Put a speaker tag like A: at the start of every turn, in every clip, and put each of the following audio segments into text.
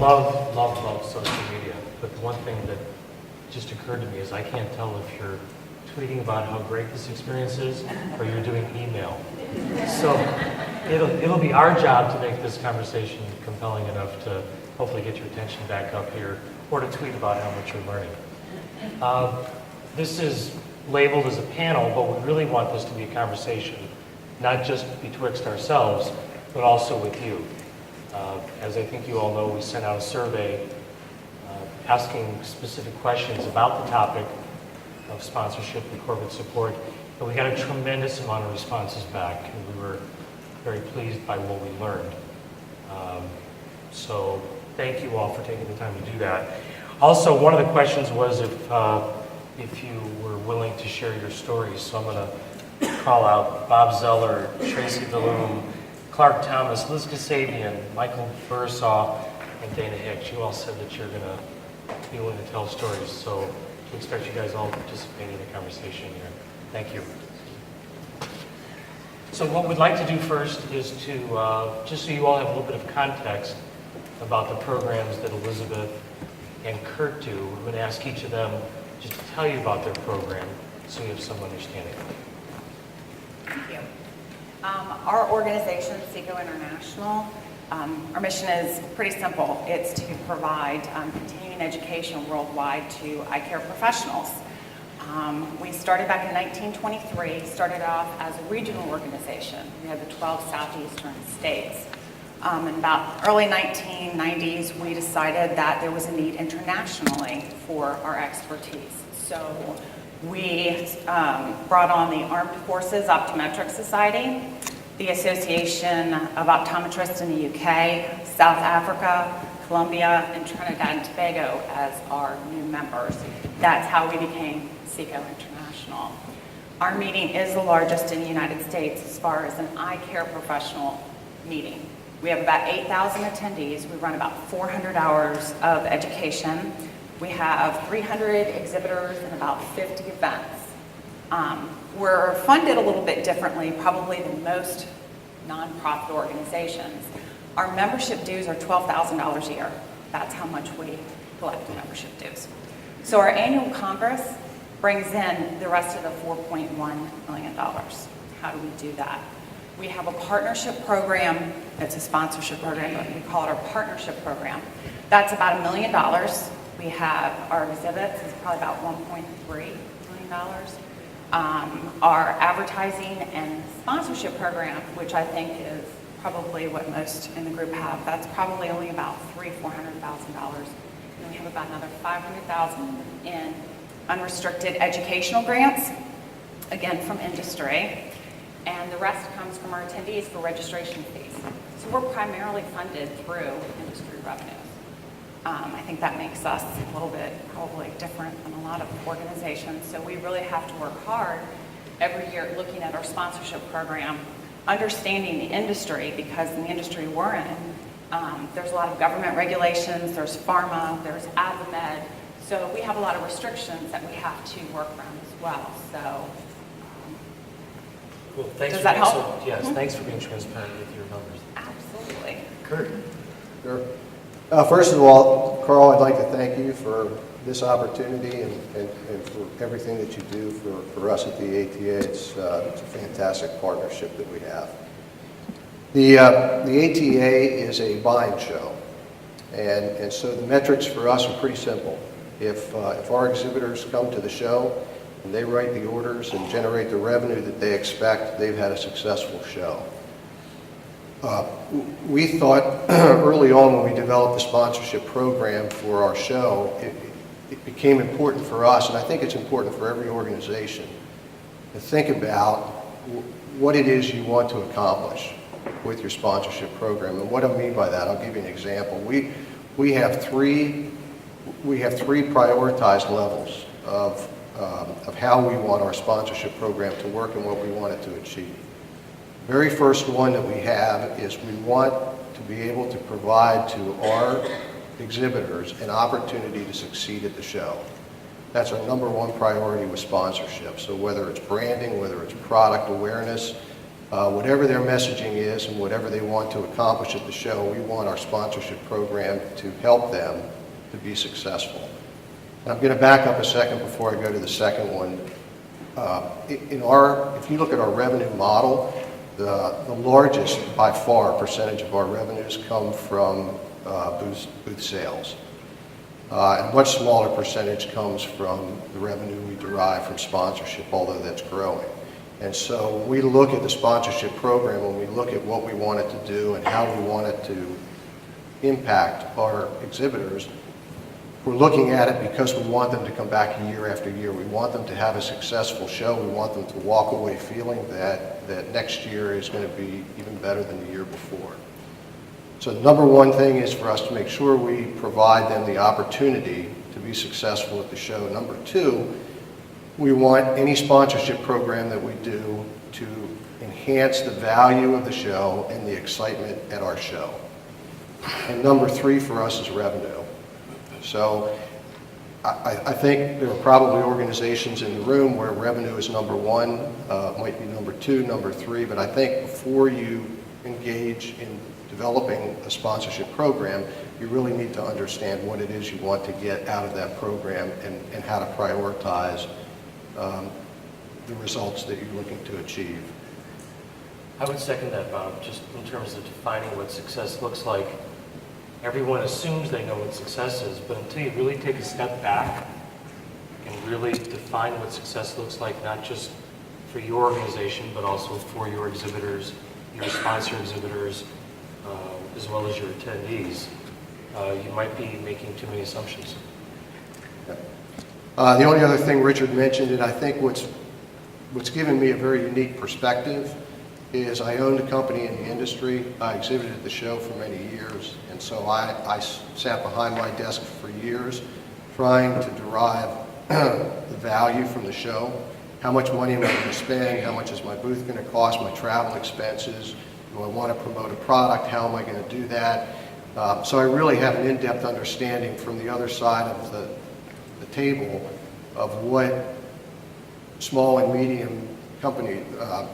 A: love social media, but the one thing that just occurred to me is I can't tell if you're tweeting about how great this experience is or you're doing email. So it'll be our job to make this conversation compelling enough to hopefully get your attention back up here or to tweet about how much you're learning. This is labeled as a panel, but we really want this to be a conversation, not just betwixt ourselves, but also with you. As I think you all know, we sent out a survey asking specific questions about the topic of sponsorship and corporate support, and we got a tremendous amount of responses back, and we were very pleased by what we learned. So thank you all for taking the time to do that. Also, one of the questions was if you were willing to share your stories. So I'm going to call out Bob Zeller, Tracy DeLume, Clark Thomas, Liz Kasabian, Michael Bursaw, and Dana Hicks. You all said that you're going to be willing to tell stories. So we expect you guys all to participate in the conversation here. Thank you. So what we'd like to do first is to, just so you all have a little bit of context about the programs that Elizabeth and Kurt do, I'm going to ask each of them just to tell you about their program so you have some understanding.
B: Thank you. Our organization, SECO International, our mission is pretty simple. It's to provide continuing education worldwide to eye care professionals. We started back in 1923, started off as a regional organization. We had the 12 southeastern states. In about early 1990s, we decided that there was a need internationally for our expertise. So we brought on the Armed Forces Optometric Society, the Association of Optometrists in the UK, South Africa, Colombia, and Trinidad and Tobago as our new members. That's how we became SECO International. Our meeting is the largest in the United States as far as an eye care professional meeting. We have about 8,000 attendees. We run about 400 hours of education. We have 300 exhibitors and about 50 events. We're funded a little bit differently, probably than most nonprofit organizations. Our membership dues are $12,000 a year. That's how much we collect in membership dues. So our annual Congress brings in the rest of the $4.1 million. How do we do that? We have a partnership program. It's a sponsorship program, but we call it our partnership program. That's about $1 million. We have our exhibits is probably about $1.3 million. Our advertising and sponsorship program, which I think is probably what most in the group have, that's probably only about $400,000. And we have about another $500,000 in unrestricted educational grants, again from industry. And the rest comes from our attendees for registration fees. So we're primarily funded through industry revenues. I think that makes us a little bit probably different than a lot of organizations. So we really have to work hard every year looking at our sponsorship program, understanding the industry, because in the industry we're in, there's a lot of government regulations, there's pharma, there's AdvaMed. So we have a lot of restrictions that we have to work around as well. So.
A: Well, thanks.
B: Does that help?
A: Yes, thanks for being transparent with your numbers.
B: Absolutely.
A: Kurt?
C: Sure. First of all, Carl, I'd like to thank you for this opportunity and for everything that you do for us at the ATA. It's a fantastic partnership that we have. The ATA is a buying show, and so the metrics for us are pretty simple. If our exhibitors come to the show and they write the orders and generate the revenue that they expect, they've had a successful show. We thought early on when we developed the sponsorship program for our show, it became important for us, and I think it's important for every organization, to think about what it is you want to accomplish with your sponsorship program. And what I mean by that, I'll give you an example. We have three prioritized levels of how we want our sponsorship program to work and what we want it to achieve. The very first one that we have is we want to be able to provide to our exhibitors an opportunity to succeed at the show. That's our number one priority with sponsorship. So whether it's branding, whether it's product awareness, Whatever their messaging is and whatever they want to accomplish at the show, we want our sponsorship program to help them to be successful. I'm going to back up a second before I go to the second one. If you look at our revenue model, the largest, by far, percentage of our revenues come from booth sales. And a much smaller percentage comes from the revenue we derive from sponsorship, although that's growing. And so we look at the sponsorship program and we look at what we want it to do and how we want it to impact our exhibitors. We're looking at it because we want them to come back year after year. We want them to have a successful show. We want them to walk away feeling that next year is going to be even better than the year before. So the number one thing is for us to make sure we provide them the opportunity to be successful at the show. Number two, we want any sponsorship program that we do to enhance the value of the show and the excitement at our show. And number three for us is revenue. So I think there are probably organizations in the room where revenue is number one, might be number two, number three, but I think before you engage in developing a sponsorship program, you really need to understand what it is you want to get out of that program and how to prioritize the results that you're looking to achieve.
A: I would second that, Bob, just in terms of defining what success looks like. Everyone assumes they know what success is, but until you really take a step back and really define what success looks like, not just for your organization, but also for your exhibitors, your sponsor exhibitors, as well as your attendees, you might be making too many assumptions.
C: The only other thing Richard mentioned, and I think what's given me a very unique perspective, is I owned a company in the industry. I exhibited at the show for many years, and so I sat behind my desk for years trying to derive the value from the show. How much money am I going to spend? How much is my booth going to cost? My travel expenses? Do I want to promote a product? How am I going to do that? So I really have an in-depth understanding from the other side of the table of what small and medium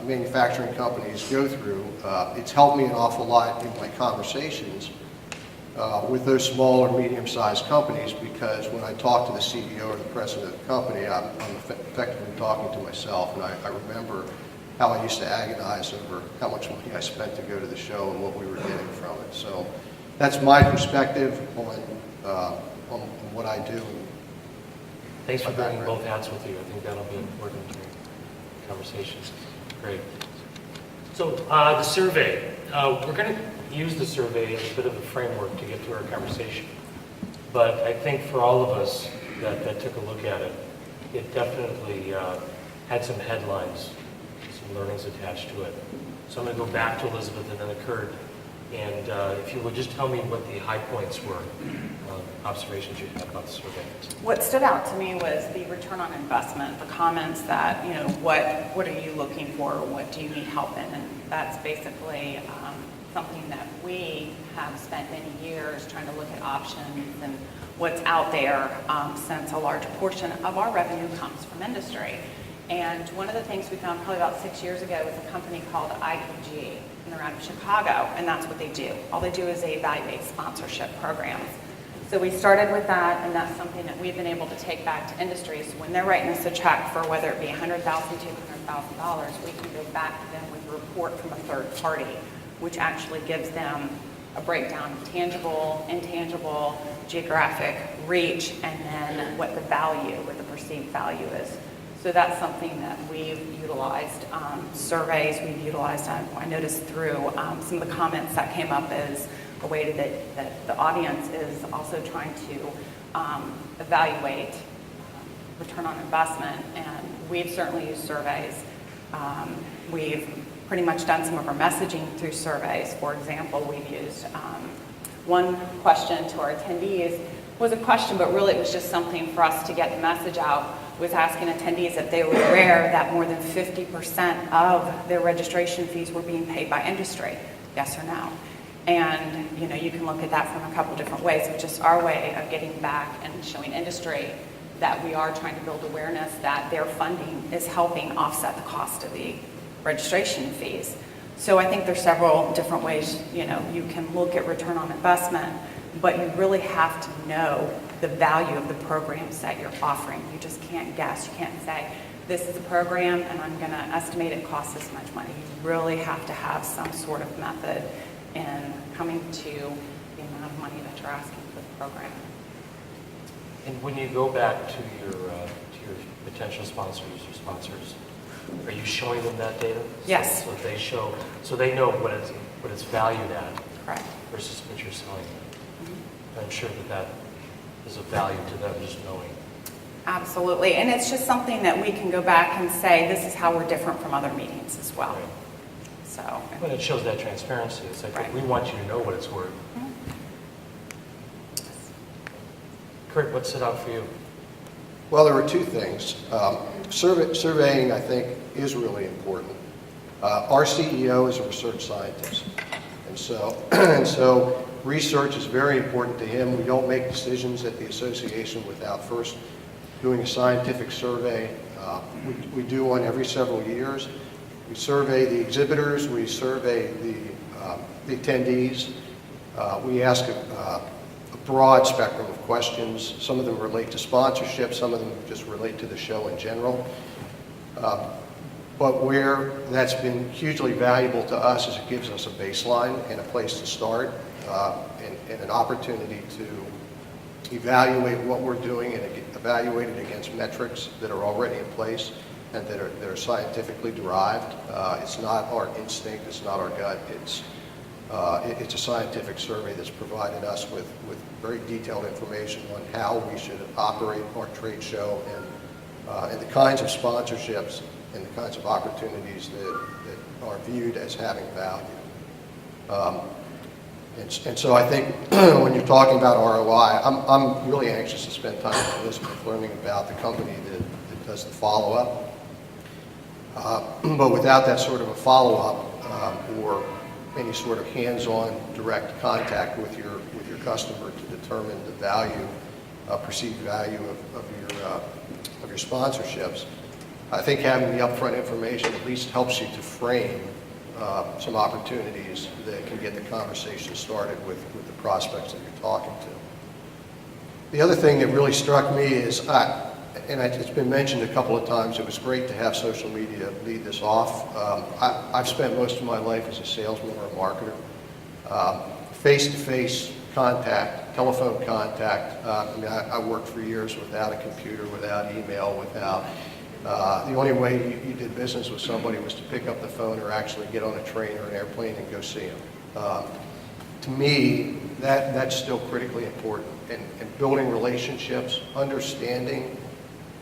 C: manufacturing companies go through. It's helped me an awful lot in my conversations with those small or medium-sized companies, because when I talk to the CEO or the president of the company, I'm effectively talking to myself, and I remember how I used to agonize over how much money I spent to go to the show and what we were getting from it. So that's my perspective on what I do.
A: Thanks for bringing both hats with you. I think that'll be important to conversations. Great. So the survey, we're going to use the survey as a bit of a framework to get through our conversation. But I think for all of us that took a look at it, it definitely had some headlines, some learnings attached to it. So I'm going to go back to Elizabeth and then Kurt. And if you would just tell me what the high points were, observations you had about the survey.
B: What stood out to me was the return on investment, the comments that, what are you looking for? What do you need help in? And that's basically something that we have spent many years trying to look at options and what's out there, since a large portion of our revenue comes from industry. And one of the things we found probably about 6 years ago was a company called IEG, and they're out of Chicago, and that's what they do. All they do is they evaluate sponsorship programs. So we started with that, and that's something that we've been able to take back to industry. So when they're writing us a check for whether it be $100,000, $200,000, we can go back to them with a report from a third party, which actually gives them a breakdown of tangible, intangible, geographic reach, and then what the value, what the perceived value is. So that's something that we've utilized. Surveys we've utilized, I noticed through some of the comments that came up as a way that the audience is also trying to evaluate return on investment, and we've certainly used surveys. We've pretty much done some of our messaging through surveys. For example, we've used one question to our attendees was a question, but really it was just something for us to get the message out, was asking attendees if they were aware that more than 50% of their registration fees were being paid by industry, yes or no. And you can look at that from a couple different ways, but just our way of getting back and showing industry that we are trying to build awareness that their funding is helping offset the cost of the registration fees. So I think there's several different ways, you can look at return on investment, but you really have to know the value of the programs that you're offering. You just can't guess. You can't say, this is a program and I'm going to estimate it costs this much money. You really have to have some sort of method in coming to the amount of money that you're asking for the program.
A: And when you go back to your potential sponsors or sponsors, are you showing them that data?
B: Yes.
A: So they know what it's valued at.
B: Correct.
A: Versus what you're selling them. I'm sure that is of value to them, just knowing.
B: Absolutely. And it's just something that we can go back and say, this is how we're different from other meetings as well.
A: Right.
B: So.
A: Well, it shows that transparency. It's like,
B: Right.
A: we want you to know what it's worth. Kurt, what stood out for you?
C: Well, there were two things. Surveying, I think, is really important. Our CEO is a research scientist, and so research is very important to him. We don't make decisions at the association without first doing a scientific survey. We do one every several years. We survey the exhibitors. We survey the attendees. We ask a broad spectrum of questions. Some of them relate to sponsorship. Some of them just relate to the show in general. But where that's been hugely valuable to us is it gives us a baseline and a place to start and an opportunity to evaluate what we're doing and evaluate it against metrics that are already in place and that are scientifically derived. It's not our instinct. It's not our gut. It's a scientific survey that's provided us with very detailed information on how we should operate our trade show and the kinds of sponsorships and the kinds of opportunities that are viewed as having value. And so I think when you're talking about ROI, I'm really anxious to spend time with Elizabeth learning about the company that does the follow-up. But without that sort of a follow-up or any sort of hands-on direct contact with your customer to determine the value, perceived value of your sponsorships, I think having the upfront information at least helps you to frame some opportunities that can get the conversation started with the prospects that you're talking to. The other thing that really struck me is, it's been mentioned a couple of times, it was great to have social media lead this off. I've spent most of my life as a salesman or a marketer. Face-to-face contact, telephone contact. I worked for years without a computer, without email, without... the only way you did business with somebody was to pick up the phone or actually get on a train or an airplane and go see them. To me, that's still critically important. And building relationships, understanding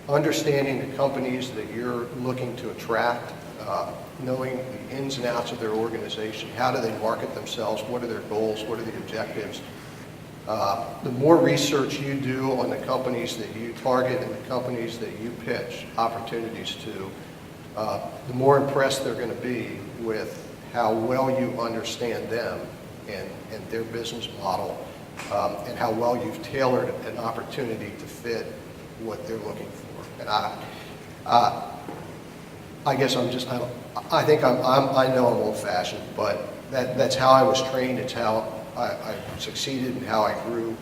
C: the companies that you're looking to attract, knowing the ins and outs of their organization, how do they market themselves, what are their goals, what are the objectives. The more research you do on the companies that you target and the companies that you pitch opportunities to, the more impressed they're going to be with how well you understand them and their business model, and how well you've tailored an opportunity to fit what they're looking for. And I guess I think I know I'm old-fashioned, but that's how I was trained. It's how I succeeded and how I grew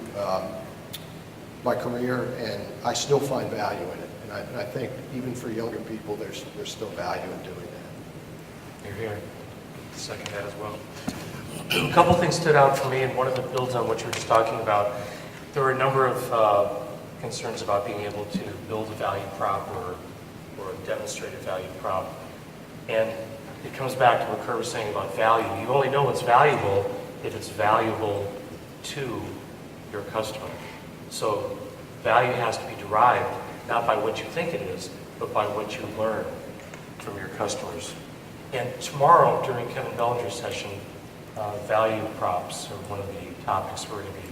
C: my career, and I still find value in it. And I think even for younger people, there's still value in doing that.
A: You're here. Second that as well. A couple things stood out for me, and one of them builds on what you were just talking about. There were a number of concerns about being able to build a value prop or demonstrate a value prop. And it comes back to what Kurt was saying about value. You only know what's valuable if it's valuable to your customer. So value has to be derived not by what you think it is, but by what you learn from your customers. And tomorrow during Kevin Bellinger's session, value props are one of the topics we're going to be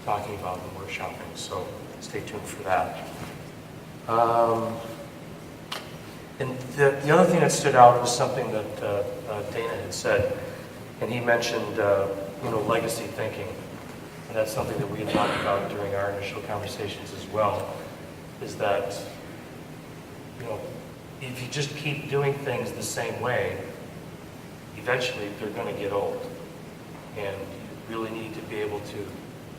A: talking about and workshopping. So stay tuned for that. And the other thing that stood out was something that Dana had said, and he mentioned legacy thinking. And that's something that we had talked about during our initial conversations as well, is that if you just keep doing things the same way, eventually they're going to get old. And you really need to be able to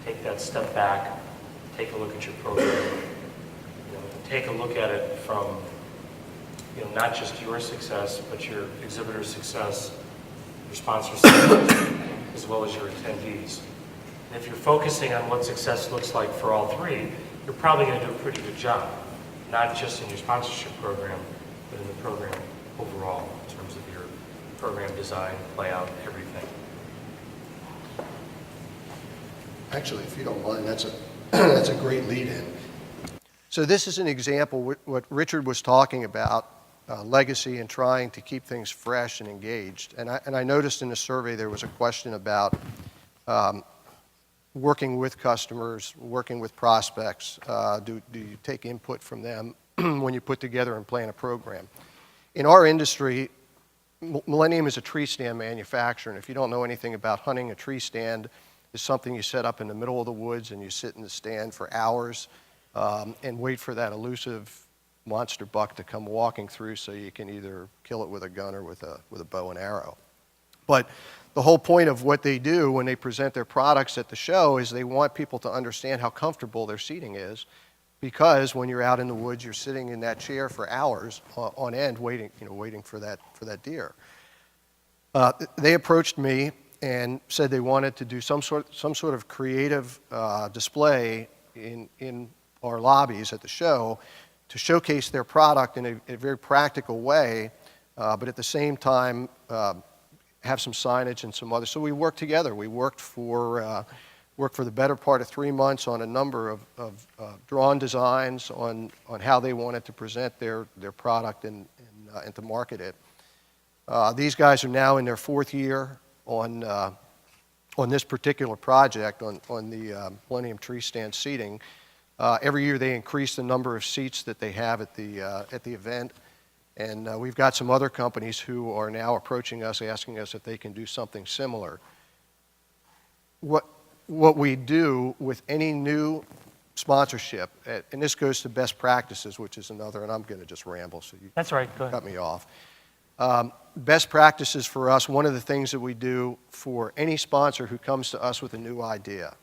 A: take that step back, take a look at your program, take a look at it from, not just your success, but your exhibitor's success, your sponsor's success, as well as your attendees. And if you're focusing on what success looks like for all three, you're probably going to do a pretty good job, not just in your sponsorship program, but in the program overall, in terms of your program design, layout, everything.
C: Actually, if you don't mind, that's a great lead-in. So this is an example what Richard was talking about, legacy and trying to keep things fresh and engaged. And I noticed in the survey there was a question about working with customers, working with prospects. Do you take input from them when you put together and plan a program? In our industry, Millennium is a tree stand manufacturer, and if you don't know anything about hunting, a tree stand is something you set up in the middle of the woods and you sit in the stand for hours and wait for that elusive monster buck to come walking through so you can either kill it with a gun or with a bow and arrow. But the whole point of what they do when they present their products at the show is they want people to understand how comfortable their seating is, because when you're out in the woods, you're sitting in that chair for hours on end waiting for that deer. They approached me and said they wanted to do some sort of creative display in our lobbies at the show to showcase their product in a very practical way, but at the same time have some signage and some other. So we worked together. We worked for the better part of 3 months on a number of drawn designs on how they wanted to present their product and to market it. These guys are now in their 4th year on this particular project, on the Millennium Tree Stand seating. Every year they increase the number of seats that they have at the event. And we've got some other companies who are now approaching us, asking us if they can do something similar. What we do with any new sponsorship, and this goes to best practices, which is another, and I'm going to just ramble, so you
A: That's right, go ahead.
C: cut me off. Best practices for us, one of the things that we do for any sponsor who comes to us with a new idea,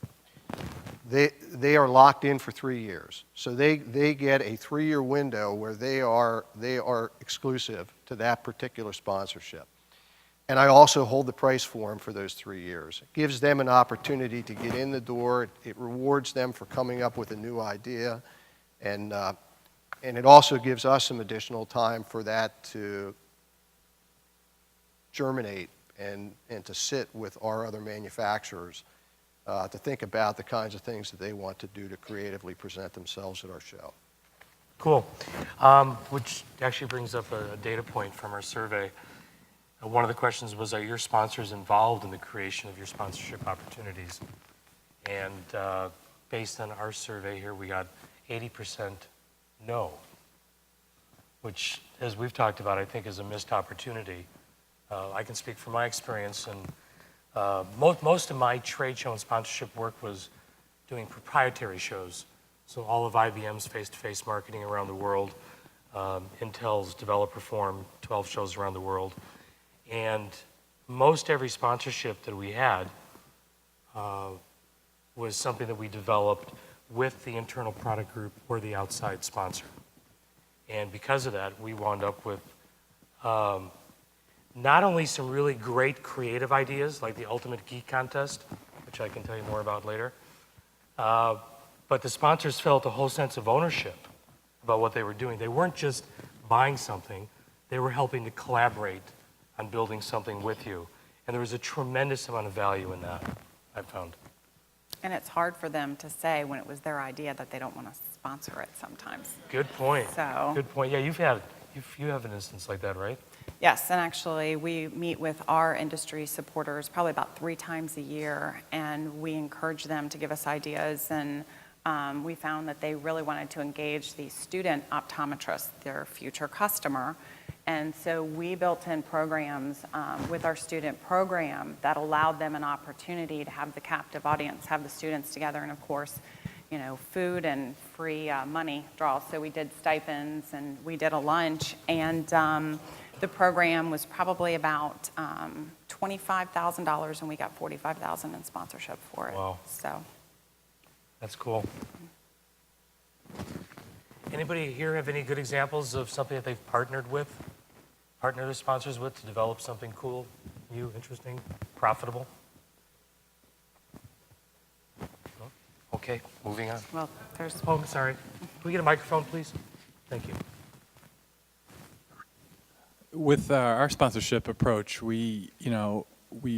C: they are locked in for 3 years. So they get a 3-year window where they are exclusive to that particular sponsorship. And I also hold the price for them for those 3 years. It gives them an opportunity to get in the door. It rewards them for coming up with a new idea. And it also gives us some additional time for that to germinate and to sit with our other manufacturers to think about the kinds of things that they want to do to creatively present themselves at our show.
A: Cool. Which actually brings up a data point from our survey. One of the questions was, are your sponsors involved in the creation of your sponsorship opportunities? And based on our survey here, we got 80% no, which, as we've talked about, I think is a missed opportunity. I can speak from my experience, and most of my trade show and sponsorship work was doing proprietary shows. So all of IBM's face-to-face marketing around the world, Intel's Developer Forum, 12 shows around the world. And most every sponsorship that we had was something that we developed with the internal product group or the outside sponsor. And because of that, we wound up with not only some really great creative ideas, like the Ultimate Geek Contest, which I can tell you more about later, but the sponsors felt a whole sense of ownership about what they were doing. They weren't just buying something, they were helping to collaborate on building something with you. And there was a tremendous amount of value in that, I found.
B: And it's hard for them to say when it was their idea that they don't want to sponsor it sometimes.
A: Good point.
B: So.
A: Good point. Yeah, you have an instance like that, right?
B: Yes, and actually we meet with our industry supporters probably about 3 times a year, and we encourage them to give us ideas. And we found that they really wanted to engage the student optometrist, their future customer. And so we built in programs with our student program that allowed them an opportunity to have the captive audience, have the students together, and of course, food and free money draws. So we did stipends and we did a lunch, and the program was probably about $25,000, and we got $45,000 in sponsorship for it.
A: Wow.
B: So
A: That's cool. Anybody here have any good examples of something that they've partnered with sponsors with to develop something cool, new, interesting, profitable? No? Okay, moving on.
B: well, there's
A: Oh, I'm sorry. Can we get a microphone, please? Thank you.
D: With our sponsorship approach, we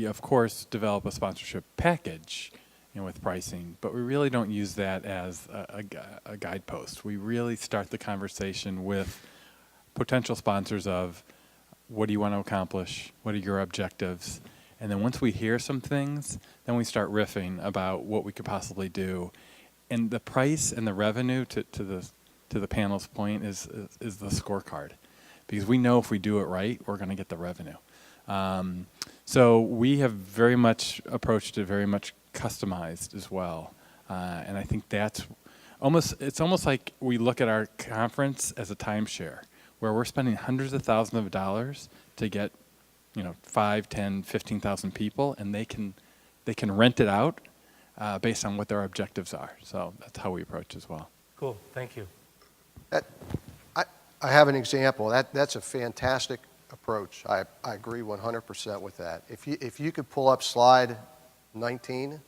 D: of course develop a sponsorship package, with pricing, but we really don't use that as a guidepost. We really start the conversation with potential sponsors of what do you want to accomplish, what are your objectives, and then once we hear some things, then we start riffing about what we could possibly do. And the price and the revenue, to the panel's point, is the scorecard. Because we know if we do it right, we're going to get the revenue. So we have very much approached it very much customized as well. And I think it's almost like we look at our conference as a timeshare, where we're spending hundreds of thousands of dollars to get 5, 10, 15,000 people, and they can rent it out based on what their objectives are. So that's how we approach as well.
A: Cool, thank you.
C: I have an example. That's a fantastic approach. I agree 100% with that. If you could pull up slide 19,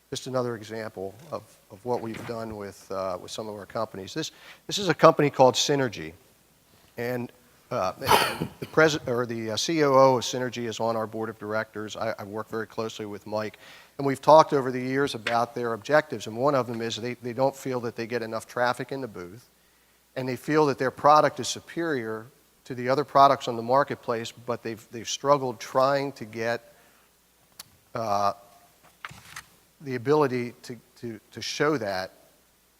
C: just another example of what we've done with some of our companies. This is a company called Synergy, and the president or the COO of Synergy is on our board of directors. I work very closely with Mike, and we've talked over the years about their objectives, and one of them is they don't feel that they get enough traffic in the booth, and they feel that their product is superior to the other products on the marketplace, but they've struggled trying to get the ability to show that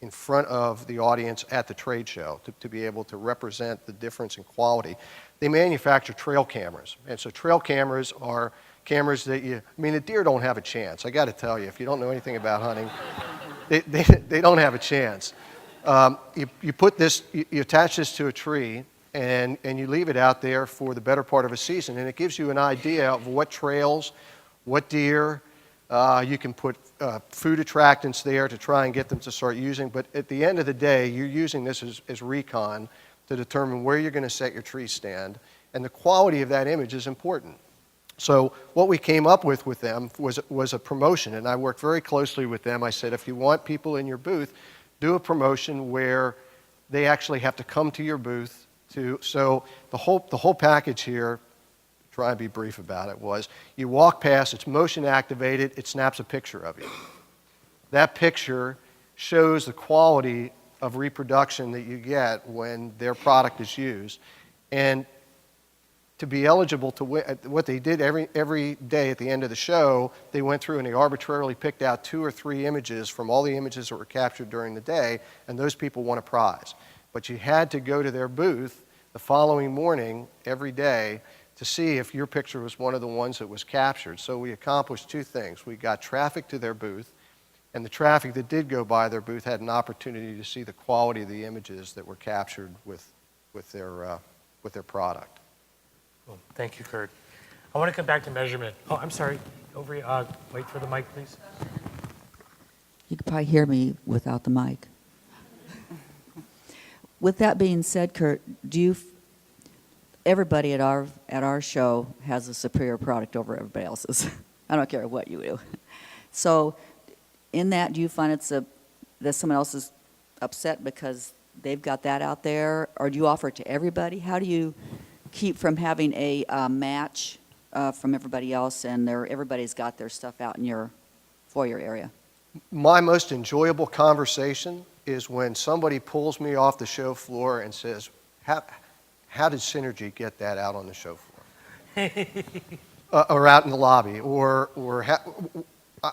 C: in front of the audience at the trade show, to be able to represent the difference in quality. They manufacture trail cameras, and so trail cameras are cameras that the deer don't have a chance. I got to tell you, if you don't know anything about hunting, they don't have a chance. You put this, you attach this to a tree, and you leave it out there for the better part of a season, and it gives you an idea of what trails, what deer. You can put food attractants there to try and get them to start using, but at the end of the day, you're using this as recon to determine where you're going to set your tree stand, and the quality of that image is important. So what we came up with them was a promotion, and I worked very closely with them. I said, if you want people in your booth, do a promotion where they actually have to come to your booth. So the whole package here, try and be brief about it, was you walk past, it's motion activated, it snaps a picture of you. That picture shows the quality of reproduction that you get when their product is used. And to be eligible to win, what they did every day at the end of the show, they went through and they arbitrarily picked out 2 or 3 images from all the images that were captured during the day, and those people won a prize. But you had to go to their booth the following morning every day to see if your picture was one of the ones that was captured. So we accomplished 2 things. We got traffic to their booth, and the traffic that did go by their booth had an opportunity to see the quality of the images that were captured with their product.
A: Cool. Thank you, Kurt. I want to come back to measurement. Oh, I'm sorry. Wait for the mic, please.
E: You could probably hear me without the mic. With that being said, Kurt, everybody at our show has a superior product over everybody else's. I don't care what you do. So in that, do you find that someone else is upset because they've got that out there, or do you offer it to everybody? How do you keep from having a match from everybody else, and everybody's got their stuff out in your foyer area?
C: My most enjoyable conversation is when somebody pulls me off the show floor and says, how did Synergy get that out on the show floor? Or out in the lobby, or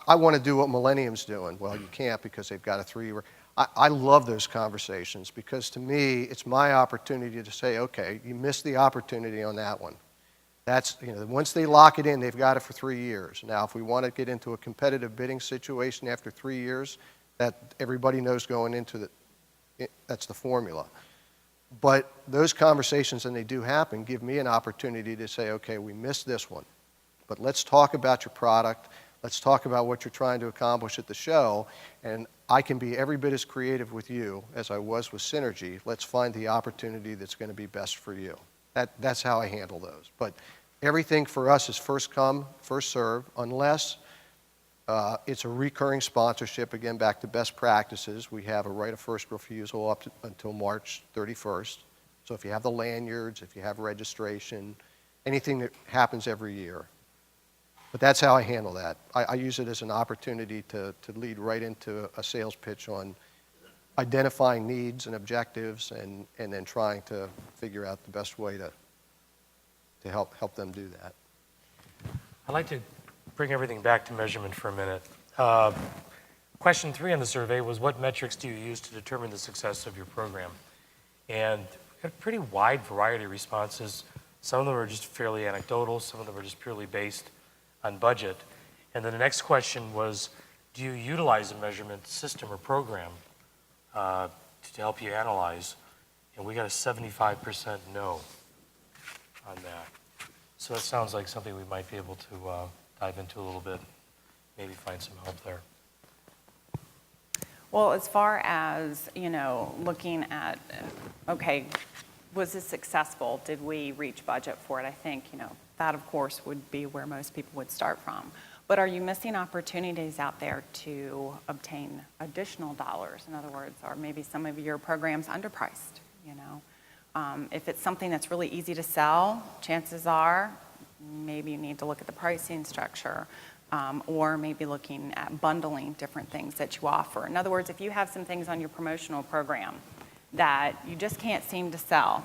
C: I want to do what Millennium's doing. Well, you can't because they've got a 3-year. I love those conversations because to me, it's my opportunity to say, okay, you missed the opportunity on that one. That's, once they lock it in, they've got it for 3 years. Now, if we want to get into a competitive bidding situation after 3 years, That everybody knows going into that's the formula. But those conversations, and they do happen, give me an opportunity to say, okay, we missed this one, but let's talk about your product. Let's talk about what you're trying to accomplish at the show, and I can be every bit as creative with you as I was with Synergy. Let's find the opportunity that's going to be best for you. That's how I handle those. But everything for us is first come, first serve, unless it's a recurring sponsorship. Again, back to best practices. We have a right of first refusal up until March 31st. So if you have the lanyards, if you have registration, anything that happens every year. But that's how I handle that. I use it as an opportunity to lead right into a sales pitch on identifying needs and objectives and then trying to figure out the best way to help them do that.
A: I'd like to bring everything back to measurement for a minute. Question 3 on the survey was, what metrics do you use to determine the success of your program? And we had a pretty wide variety of responses. Some of them are just fairly anecdotal. Some of them are just purely based on budget. And then the next question was, do you utilize a measurement system or program to help you analyze? And we got a 75% no on that. So that sounds like something we might be able to dive into a little bit, maybe find some help there.
B: Well, as far as, looking at, okay, was this successful? Did we reach budget for it? I think, that, of course, would be where most people would start from. But are you missing opportunities out there to obtain additional dollars? In other words, are maybe some of your programs underpriced, If it's something that's really easy to sell, chances are maybe you need to look at the pricing structure, or maybe looking at bundling different things that you offer. In other words, if you have some things on your promotional program that you just can't seem to sell,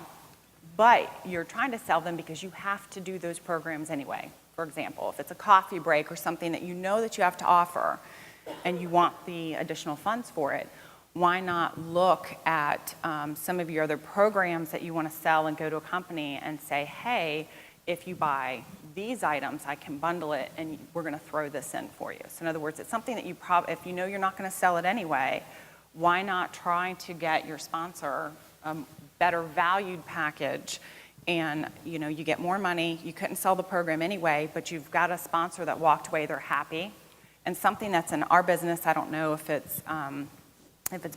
B: but you're trying to sell them because you have to do those programs anyway. For example, if it's a coffee break or something that you know that you have to offer and you want the additional funds for it, why not look at some of your other programs that you want to sell and go to a company and say, hey, if you buy these items, I can bundle it and we're going to throw this in for you. So in other words, it's something that you if you know you're not going to sell it anyway, why not try to get your sponsor a better valued package, and you get more money. You couldn't sell the program anyway, but you've got a sponsor that walked away, they're happy. And something that's in our business, I don't know if it's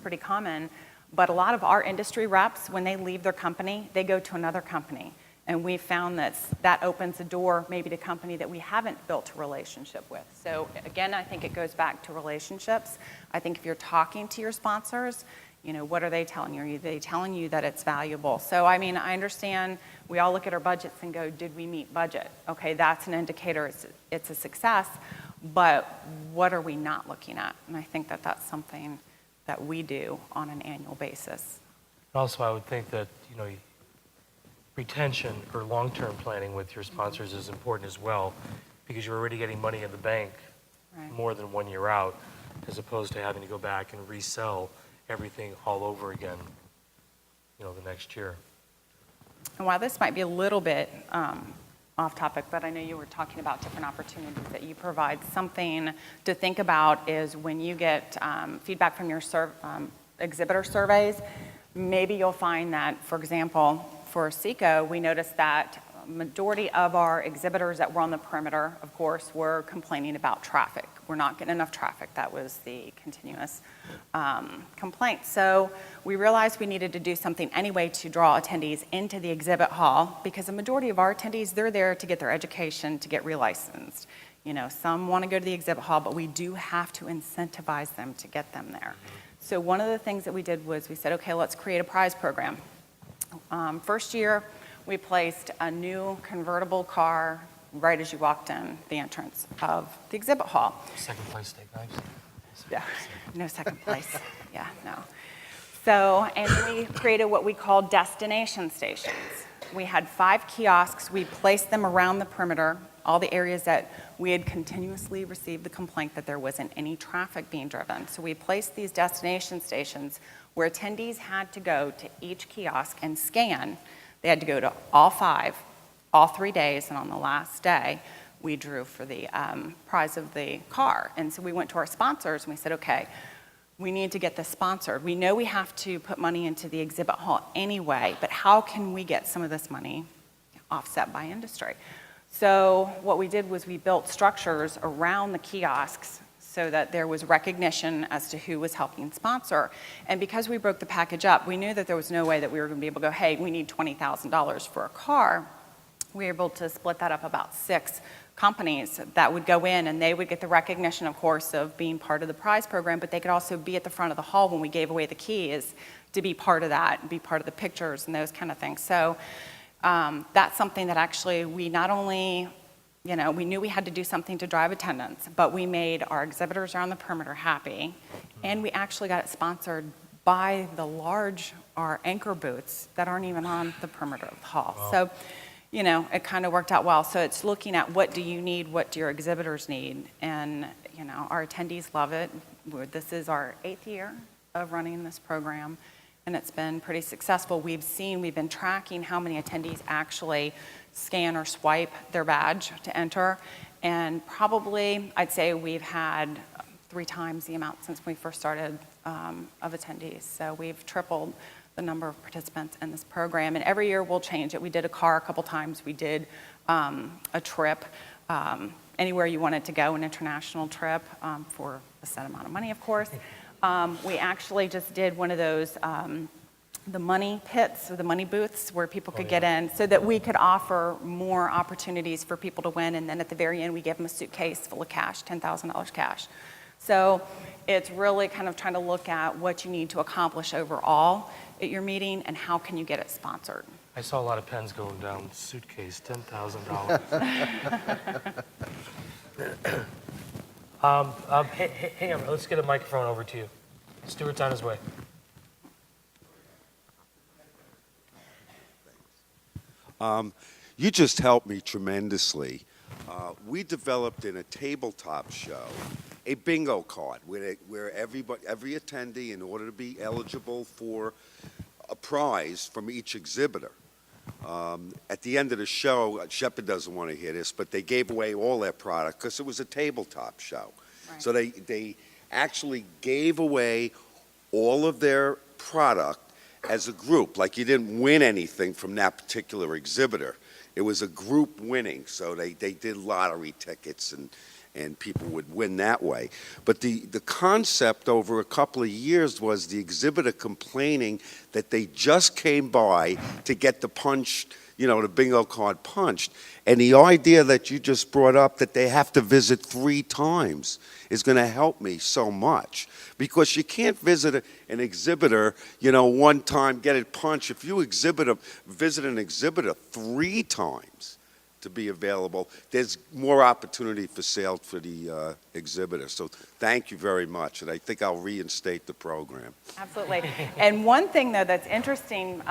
B: pretty common, but a lot of our industry reps, when they leave their company, they go to another company. And we've found that opens a door maybe to a company that we haven't built a relationship with. So again, I think it goes back to relationships. I think if you're talking to your sponsors, what are they telling you? Are they telling you that it's valuable? So, I understand we all look at our budgets and go, did we meet budget? Okay, that's an indicator it's a success, but what are we not looking at? And I think that that's something that we do on an annual basis.
A: Also, I would think that, retention or long-term planning with your sponsors is important as well, because you're already getting money in the bank more than 1 year out, as opposed to having to go back and resell everything all over again, the next year.
B: And while this might be a little bit off topic, but I know you were talking about different opportunities that you provide, something to think about is when you get feedback from your exhibitor surveys, maybe you'll find that, for example, for SECO, we noticed that majority of our exhibitors that were on the perimeter, of course, were complaining about traffic. We're not getting enough traffic. That was the continuous complaint. So we realized we needed to do something anyway to draw attendees into the exhibit hall, because the majority of our attendees, they're there to get their education, to get relicensed. Some want to go to the exhibit hall, but we do have to incentivize them to get them there. So one of the things that we did was we said, okay, let's create a prize program. First year, we placed a new convertible car right as you walked in the entrance of the exhibit hall.
A: Second place steak knives?
B: Yeah, no second place. Yeah, no. So, and we created what we call destination stations. We had 5 kiosks. We placed them around the perimeter, all the areas that we had continuously received the complaint that there wasn't any traffic being driven. So we placed these destination stations where attendees had to go to each kiosk and scan. They had to go to all 5, all 3 days, and on the last day, we drew for the prize of the car. And so we went to our sponsors and we said, okay, we need to get this sponsored. We know we have to put money into the exhibit hall anyway, but how can we get some of this money offset by industry? So what we did was we built structures around the kiosks so that there was recognition as to who was helping sponsor. And because we broke the package up, we knew that there was no way that we were going to be able to go, hey, we need $20,000 for a car. We were able to split that up about 6 companies that would go in, and they would get the recognition, of course, of being part of the prize program, but they could also be at the front of the hall when we gave away the keys to be part of that, and be part of the pictures and those kind of things. So that's something that actually we not only, we knew we had to do something to drive attendance, but we made our exhibitors around the perimeter happy, and we actually got it sponsored by our anchor booths that aren't even on the perimeter of the hall. Wow. So, it kind of worked out well. So it's looking at what do you need, what do your exhibitors need, and, our attendees love it. This is our 8th year of running this program, and it's been pretty successful. We've been tracking how many attendees actually scan or swipe their badge to enter, and probably, I'd say we've had 3 times the amount since we first started of attendees. So we've tripled the number of participants in this program, and every year we'll change it. We did a car a couple times. We did a trip, anywhere you wanted to go, an international trip for a set amount of money, of course. We actually just did one of those, the money pits, or the money booths, where people could get in, so that we could offer more opportunities for people to win, and then at the very end we gave them a suitcase full of cash, $10,000 cash. So it's really kind of trying to look at what you need to accomplish overall at your meeting and how can you get it sponsored.
A: I saw a lot of pens going down suitcase, $10,000. Hang on, let's get a microphone over to you. Stuart's on his way.
F: You just helped me tremendously. We developed in a tabletop show a bingo card where every attendee, in order to be eligible for a prize from each exhibitor, at the end of the show, Shepard doesn't want to hear this, but they gave away all their product because it was a tabletop show. Right. So they actually gave away all of their product as a group. Like, you didn't win anything from that particular exhibitor. It was a group winning, so they did lottery tickets and people would win that way. But the concept over a couple of years was the exhibitor complaining that they just came by to get the the bingo card punched. And the idea that you just brought up, that they have to visit 3 times, is going to help me so much. Because you can't visit an exhibitor, one time, get it punched. If you visit an exhibitor 3 times to be available, there's more opportunity for sale for the exhibitor. So thank you very much, and I think I'll reinstate the program.
B: Absolutely. And one thing, though, that's interesting,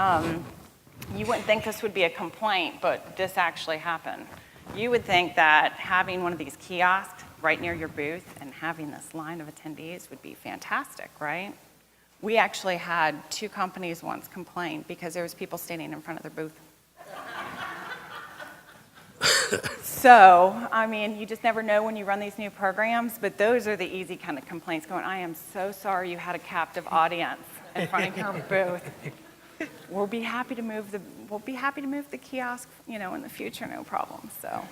B: you wouldn't think this would be a complaint, but this actually happened. You would think that having one of these kiosks right near your booth and having this line of attendees would be fantastic, right? We actually had 2 companies once complain because there was people standing in front of their booth. So, you just never know when you run these new programs, but those are the easy kind of complaints, going, I am so sorry you had a captive audience in front of your booth. We'll be happy to move the kiosk, in the future, no problem. So,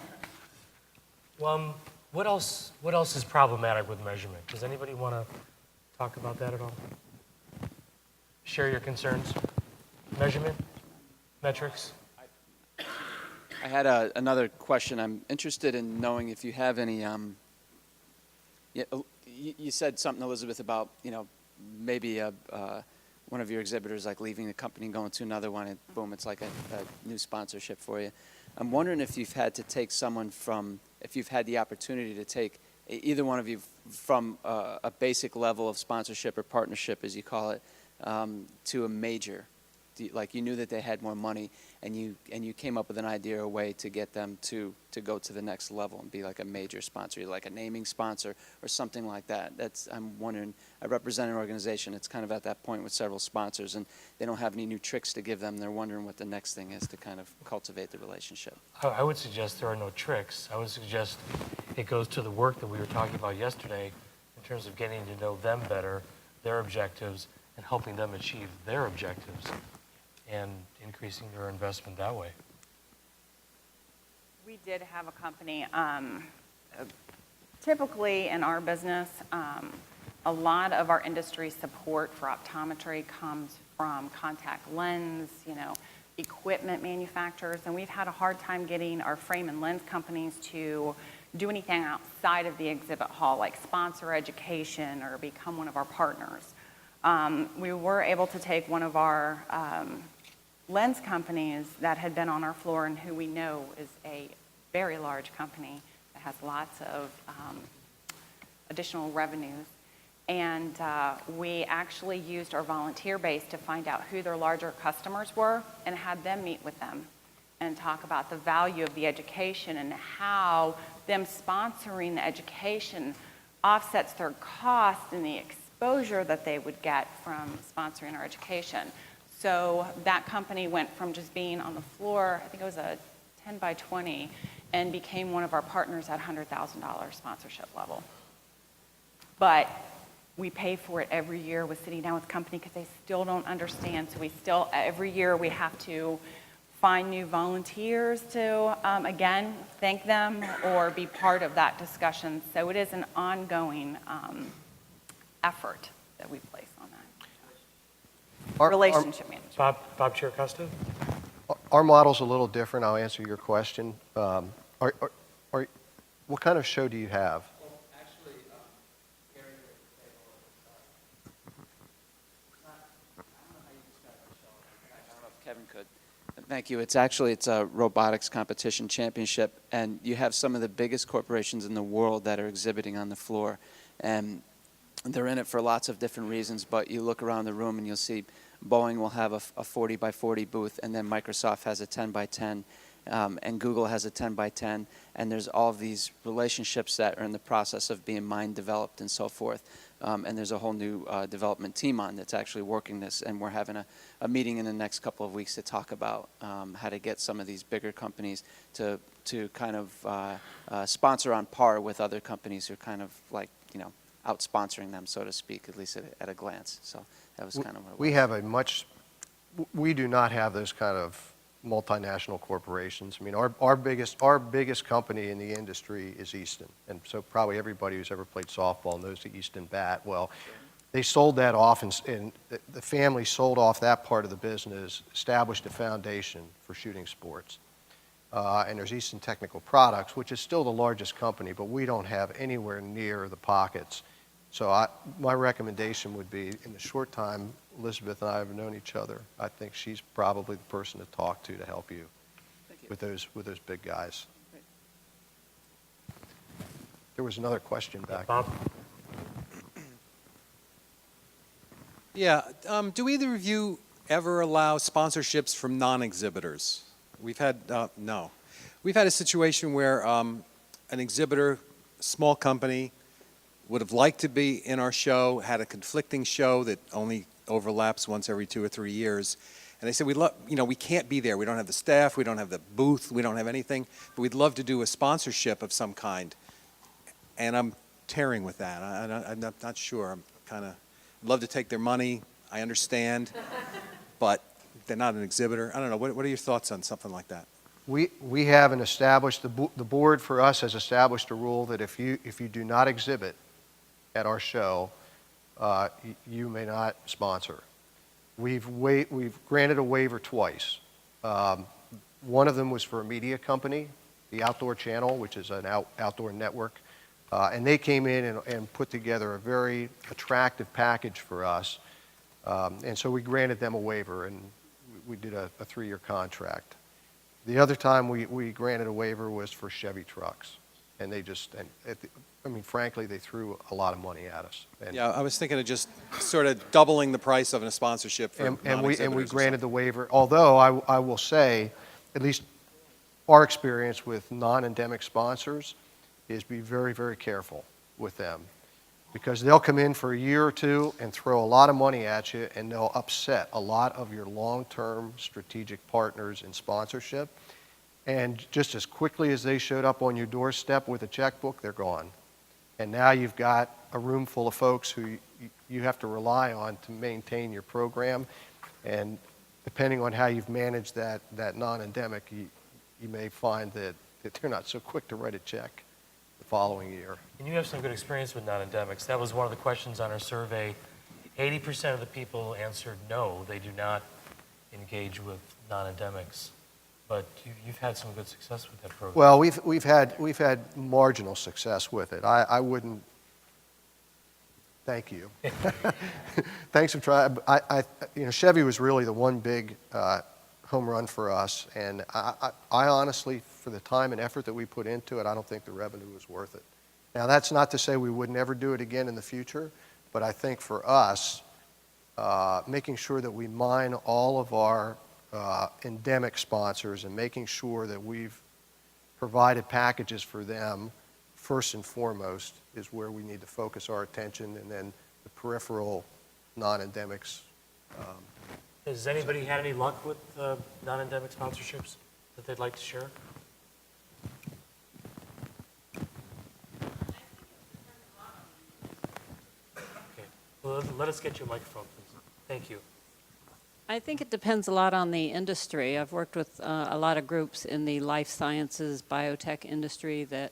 A: what else is problematic with measurement? Does anybody want to talk about that at all? Share your concerns. Measurement, metrics.
G: I had another question. I'm interested in knowing if you have any. You said something, Elizabeth, about maybe one of your exhibitors like leaving the company and going to another one, and boom, it's like a new sponsorship for you. I'm wondering if you've had to take if you've had the opportunity to take either one of you from a basic level of sponsorship or partnership, as you call it, to a major. Like, you knew that they had more money, and you came up with an idea or a way to get them to go to the next level and be like a major sponsor, like a naming sponsor or something like that. I'm wondering, I represent an organization that's kind of at that point with several sponsors, and they don't have any new tricks to give them. They're wondering what the next thing is to kind of cultivate the relationship.
A: I would suggest there are no tricks. I would suggest it goes to the work that we were talking about yesterday in terms of getting to know them better, their objectives and helping them achieve their objectives and increasing their investment that way.
B: We did have a company, typically in our business, a lot of our industry support for optometry comes from contact lens, equipment manufacturers, and we've had a hard time getting our frame and lens companies to do anything outside of the exhibit hall, like sponsor education or become one of our partners. We were able to take one of our lens companies that had been on our floor and who we know is a very large company that has lots of additional revenues. And we actually used our volunteer base to find out who their larger customers were and had them meet with them and talk about the value of the education and how them sponsoring the education offsets their cost and the exposure that they would get from sponsoring our education. So that company went from just being on the floor, I think it was a 10 by 20, and became one of our partners at $100,000 sponsorship level. But we pay for it every year with sitting down with the company because they still don't understand. So we still, every year we have to find new volunteers to, again, thank them or be part of that discussion. So it is an ongoing effort that we place on that. Relationship management.
A: Bob Chircosta?
C: Our model's a little different. I'll answer your question. What kind of show do you have?
G: Kevin could. Thank you. It's a robotics competition championship, and you have some of the biggest corporations in the world that are exhibiting on the floor, and they're in it for lots of different reasons. But you look around the room and you'll see Boeing will have a 40 by 40 booth, and then Microsoft has a 10 by 10, and Google has a 10 by 10, and there's all of these relationships that are in the process of being mind developed and so forth. And there's a whole new development team on that's actually working this, and we're having a meeting in the next couple of weeks to talk about how to get some of these bigger companies to kind of sponsor on par with other companies who are kind of like, out-sponsoring them, so to speak, at least at a glance. So that was kind of what it was.
C: We do not have those kind of multinational corporations. I mean, our biggest company in the industry is Easton, and so probably everybody who's ever played softball knows the Easton bat. Well, they sold that off, and the family sold off that part of the business, established a foundation for shooting sports. And there's Easton Technical Products, which is still the largest company, but we don't have anywhere near the pockets. So my recommendation would be, in the short time Elizabeth and I have known each other, I think she's probably the person to talk to help you, with those big guys.
G: Great.
C: There was another question back.
A: Bob?
H: Yeah. Do either of you ever allow sponsorships from non-exhibitors? We've had, no. We've had a situation where an exhibitor, small company, would have liked to be in our show, had a conflicting show that only overlaps once every 2 or 3 years. And they said, we can't be there. We don't have the staff, we don't have the booth, we don't have anything, but we'd love to do a sponsorship of some kind. And I'm tearing with that. I'm not sure. I'm kind of, love to take their money, I understand, but they're not an exhibitor. I don't know. What are your thoughts on something like that?
C: We have an established, the board for us has established a rule that if you do not exhibit at our show, you may not sponsor. We've granted a waiver twice. One of them was for a media company, the Outdoor Channel, which is an outdoor network, and they came in and put together a very attractive package for us, and so we granted them a waiver, and we did a 3-year contract. The other time we granted a waiver was for Chevy trucks, and they just, frankly, they threw a lot of money at us.
H: Yeah, I was thinking of just sort of doubling the price of a sponsorship for
C: and we
H: non-exhibitors
C: granted the waiver, although I will say, at least our experience with non-endemic sponsors is be very, very careful with them, because they'll come in for a year or two and throw a lot of money at you, and they'll upset a lot of your long-term strategic partners in sponsorship. And just as quickly as they showed up on your doorstep with a checkbook, they're gone. And now you've got a room full of folks who you have to rely on to maintain your program. And depending on how you've managed that non-endemic, you may find that they're not so quick to write a check the following year.
A: And you have some good experience with non-endemics. That was one of the questions on our survey. 80% of the people answered no, they do not engage with non-endemics. But you've had some good success with that program.
C: Well, we've had marginal success with it. I wouldn't. Thank you. Thanks for trying. Chevy was really the one big home run for us, and I honestly, for the time and effort that we put into it, I don't think the revenue was worth it. Now, that's not to say we would never do it again in the future, but I think for us, making sure that we mine all of our endemic sponsors and making sure that we've provided packages for them first and foremost is where we need to focus our attention, and then the peripheral non-endemics.
A: Has anybody had any luck with non-endemic sponsorships that they'd like to share? Okay. Well, let us get you a microphone, please. Thank you.
I: I think it depends a lot on the industry. I've worked with a lot of groups in the life sciences, biotech industry that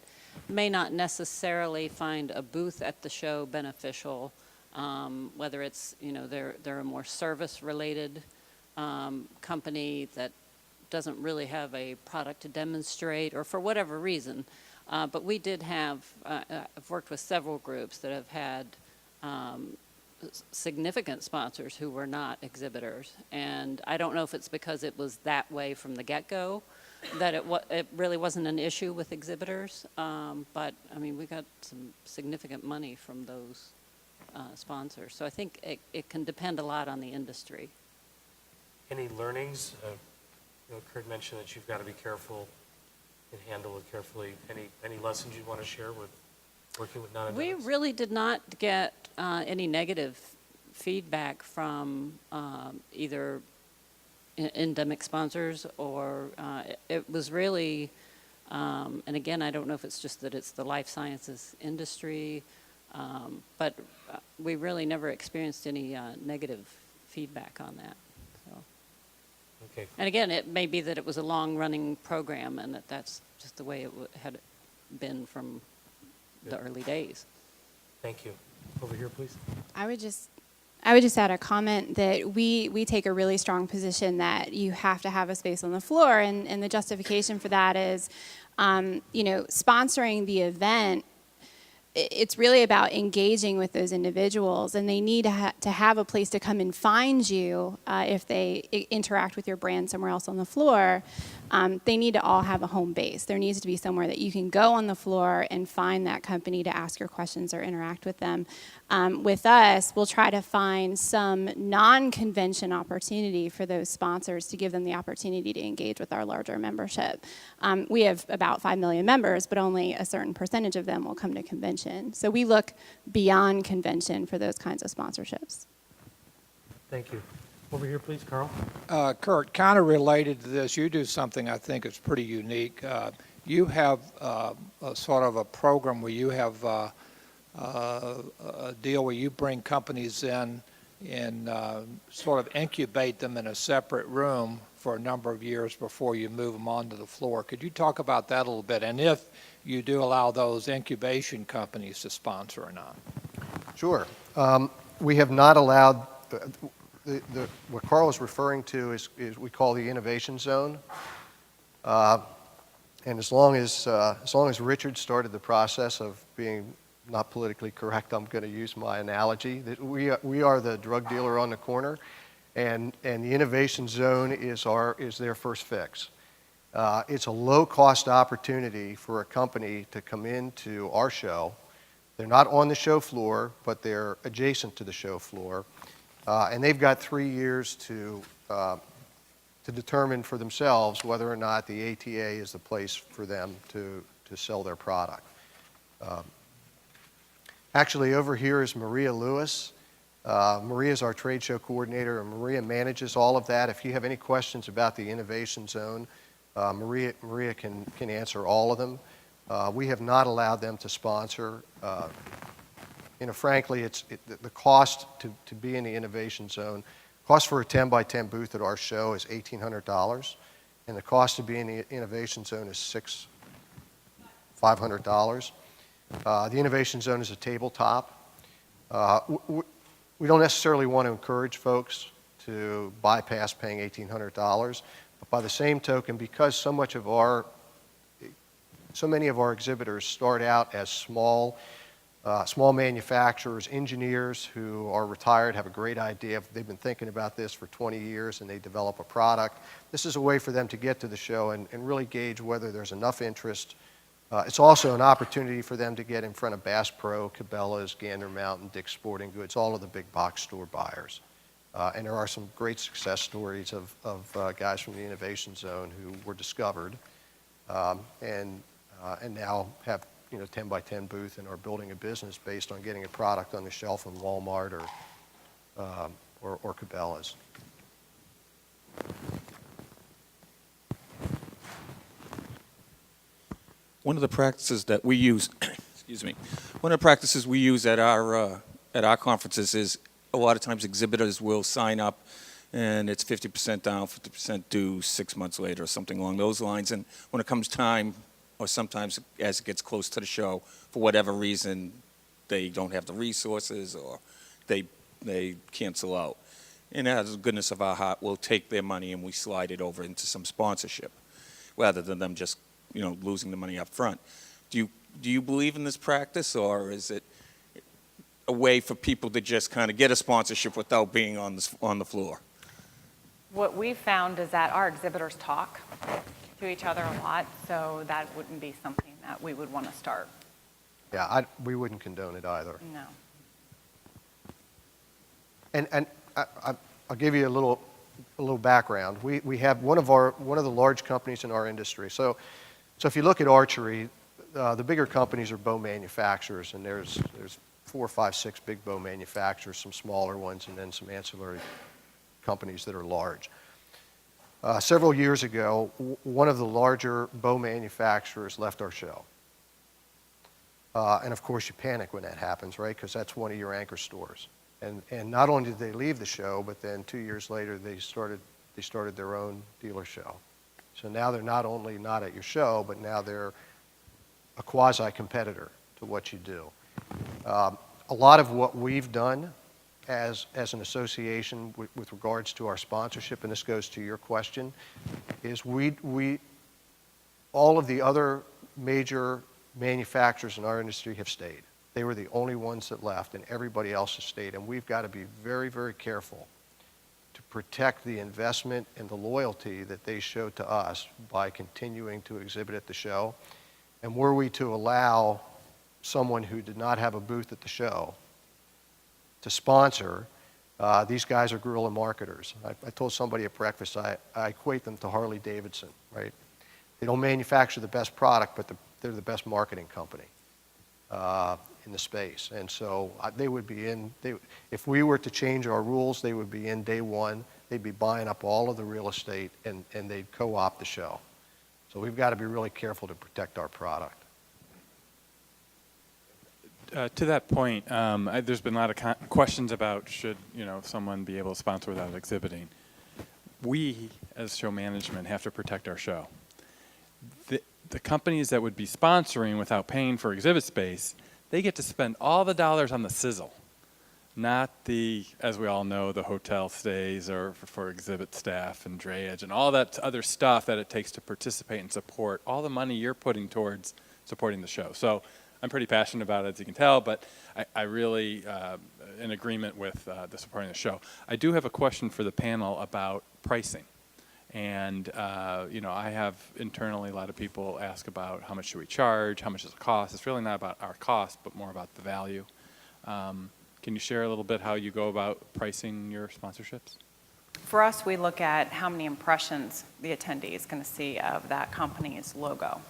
I: may not necessarily find a booth at the show beneficial, whether it's, they're a more service-related company that doesn't really have a product to demonstrate, or for whatever reason. But we did have, I've worked with several groups that have had significant sponsors who were not exhibitors, and I don't know if it's because it was that way from the get-go that it really wasn't an issue with exhibitors, but I mean we got some significant money from those sponsors, so I think it can depend a lot on the industry.
A: Any learnings? Kurt mentioned that you've got to be careful and handle it carefully. Any lessons you want to share with working with non-endemics?
I: We really did not get any negative feedback from either endemic sponsors or it was really, and again, I don't know if it's just that it's the life sciences industry, but we really never experienced any negative feedback on that. So.
A: Okay.
I: And again, it may be that it was a long-running program and that's just the way it had been from the early days.
A: Thank you. Over here, please.
J: I would just add a comment that we take a really strong position that you have to have a space on the floor, and the justification for that is, sponsoring the event, it's really about engaging with those individuals, and they need to have a place to come and find you if they interact with your brand somewhere else on the floor. They need to all have a home base. There needs to be somewhere that you can go on the floor and find that company to ask your questions or interact with them. With us, we'll try to find some non-convention opportunity for those sponsors to give them the opportunity to engage with our larger membership. We have about 5 million members, but only a certain percentage of them will come to convention. So we look beyond convention for those kinds of sponsorships.
A: Thank you. Over here, please, Carl.
K: Kurt, kind of related to this, you do something I think is pretty unique. You have a sort of a program where you have a deal where you bring companies in and sort of incubate them in a separate room for a number of years before you move them onto the floor. Could you talk about that a little bit? And if you do allow those incubation companies to sponsor or not? Sure.
C: We have not allowed, what Carl is referring to is we call the innovation zone. And as long as Richard started the process of being not politically correct, I'm going to use my analogy, that we are the drug dealer on the corner, and the innovation zone is their first fix. It's a low-cost opportunity for a company to come into our show. They're not on the show floor, but they're adjacent to the show floor, and they've got 3 years to determine for themselves whether or not the ATA is the place for them to sell their product. Actually, over here is Maria Lewis. Maria is our trade show coordinator, and Maria manages all of that. If you have any questions about the innovation zone, Maria can answer all of them. We have not allowed them to sponsor. Frankly, the cost to be in the innovation zone, cost for a 10 by 10 booth at our show is $1,800, and the cost to be in the innovation zone is $500. The innovation zone is a tabletop. We don't necessarily want to encourage folks to bypass paying $1,800, but by the same token, because so many of our exhibitors start out as small manufacturers, engineers who are retired, have a great idea. They've been thinking about this for 20 years and they develop a product. This is a way for them to get to the show and really gauge whether there's enough interest. It's also an opportunity for them to get in front of Bass Pro, Cabela's, Gander Mountain, Dick's Sporting Goods, all of the big box store buyers. And there are some great success stories of guys from the Innovation Zone who were discovered and now have 10 by 10 booth and are building a business based on getting a product on the shelf in Walmart or Cabela's.
L: One of the practices that we use, excuse me, one of the practices we use at our conferences is a lot of times exhibitors will sign up and it's 50% down, 50% due 6 months later or something along those lines. And when it comes time, or sometimes as it gets close to the show, for whatever reason, they don't have the resources or they cancel out. And out of the goodness of our heart, we'll take their money and we slide it over into some sponsorship rather than them just losing the money up front. Do you believe in this practice, or is it a way for people to just kind of get a sponsorship without being on the floor?
B: What we've found is that our exhibitors talk to each other a lot, so that wouldn't be something that we would want to start.
C: Yeah, we wouldn't condone it either.
B: No.
C: And I'll give you a little background. We have one of the large companies in our industry. So if you look at archery, the bigger companies are bow manufacturers, and there's 4, 5, 6 big bow manufacturers, some smaller ones, and then some ancillary companies that are large. Several years ago, one of the larger bow manufacturers left our show. And of course, you panic when that happens, right? Because that's one of your anchor stores. And not only did they leave the show, but then 2 years later, they started their own dealer show. So now they're not only not at your show, but now they're a quasi-competitor to what you do. A lot of what we've done as an association with regards to our sponsorship, and this goes to your question, is all of the other major manufacturers in our industry have stayed. They were the only ones that left, and everybody else has stayed. And we've got to be very, very careful to protect the investment and the loyalty that they showed to us by continuing to exhibit at the show. And were we to allow someone who did not have a booth at the show to sponsor, these guys are guerrilla marketers. I told somebody at breakfast, I equate them to Harley Davidson, right? They don't manufacture the best product, but they're the best marketing company in the space. And so they would be if we were to change our rules, they would be in day one. They'd be buying up all of the real estate and they'd co-opt the show. So we've got to be really careful to protect our product.
D: To that point, there's been a lot of questions about should someone be able to sponsor without exhibiting. We, as show management, have to protect our show. The companies that would be sponsoring without paying for exhibit space, they get to spend all the dollars on the sizzle, not the, as we all know, the hotel stays or for exhibit staff and drayage and all that other stuff that it takes to participate and support all the money you're putting towards supporting the show. So I'm pretty passionate about it, as you can tell, but I really in agreement with the supporting the show. I do have a question for the panel about pricing. And, I have internally a lot of people ask about how much should we charge, how much does it cost. It's really not about our cost, but more about the value. Can you share a little bit how you go about pricing your sponsorships?
B: For us, we look at how many impressions the attendee is going to see of that company's logo.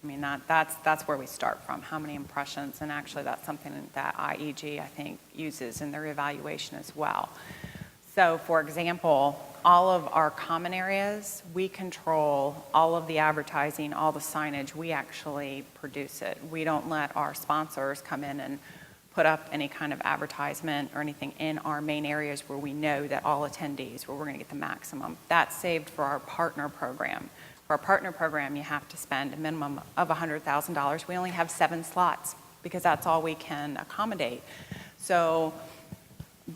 B: I mean, that's where we start from, how many impressions, and actually that's something that IEG, I think, uses in their evaluation as well. So, for example, all of our common areas, we control all of the advertising, all the signage. We actually produce it. We don't let our sponsors come in and put up any kind of advertisement or anything in our main areas where we know that all attendees, where we're going to get the maximum. That's saved for our partner program. For our partner program, you have to spend a minimum of $100,000. We only have 7 slots because that's all we can accommodate. So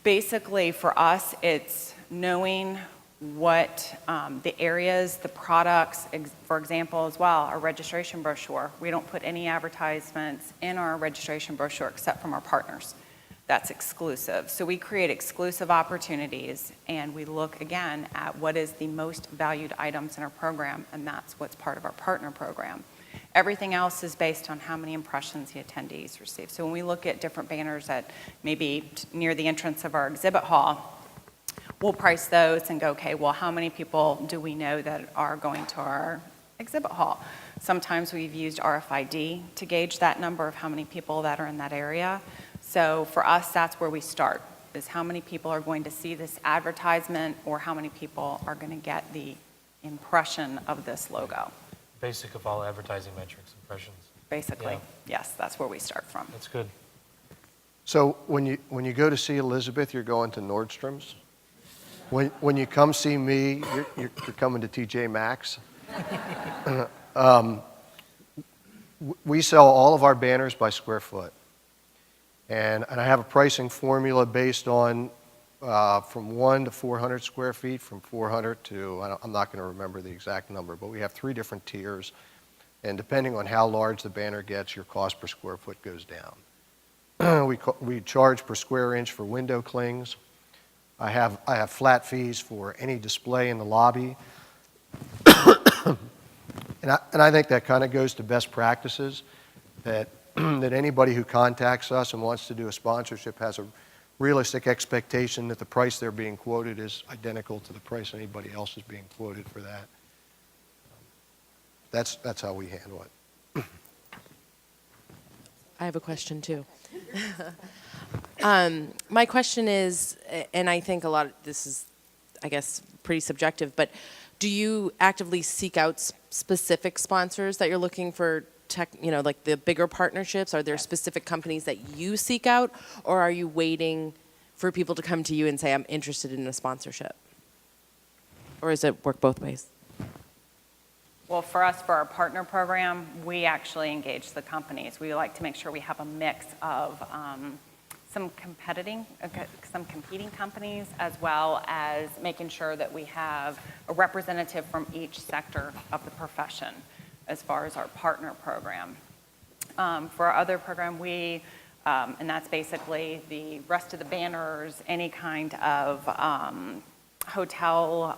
B: basically for us, it's knowing what the areas, the products, for example, as well, our registration brochure. We don't put any advertisements in our registration brochure except from our partners. That's exclusive. So we create exclusive opportunities, and we look again at what is the most valued items in our program, and that's what's part of our partner program. Everything else is based on how many impressions the attendees receive. So when we look at different banners at maybe near the entrance of our exhibit hall, we'll price those and go, okay, well, how many people do we know that are going to our exhibit hall? Sometimes we've used RFID to gauge that number of how many people that are in that area. So for us, that's where we start, is how many people are going to see this advertisement or how many people are going to get the impression of this logo.
A: Basic of all advertising metrics, impressions.
B: Basically,
A: Yeah.
B: yes, that's where we start from.
A: That's good.
C: So when you go to see Elizabeth, you're going to Nordstrom's. When you come see me, you're coming to TJ Maxx. We sell all of our banners by square foot. And I have a pricing formula based on from 1 to 400 square feet, from 400 to, I'm not going to remember the exact number, but we have 3 different tiers. And depending on how large the banner gets, your cost per square foot goes down. We charge per square inch for window clings. I have flat fees for any display in the lobby. And I think that kind of goes to best practices, that anybody who contacts us and wants to do a sponsorship has a realistic expectation that the price they're being quoted is identical to the price anybody else is being quoted for that. That's how we handle it.
M: I have a question too. My question is, and I think a lot of this is, I guess, pretty subjective, but do you actively seek out specific sponsors that you're looking for, like the bigger partnerships? Are there specific companies that you seek out, or are you waiting for people to come to you and say, I'm interested in a sponsorship? Or does it work both ways?
B: Well, for us, for our partner program, we actually engage the companies. We like to make sure we have a mix of some competing companies, as well as making sure that we have a representative from each sector of the profession as far as our partner program. For our other program, and that's basically the rest of the banners, any kind of hotel,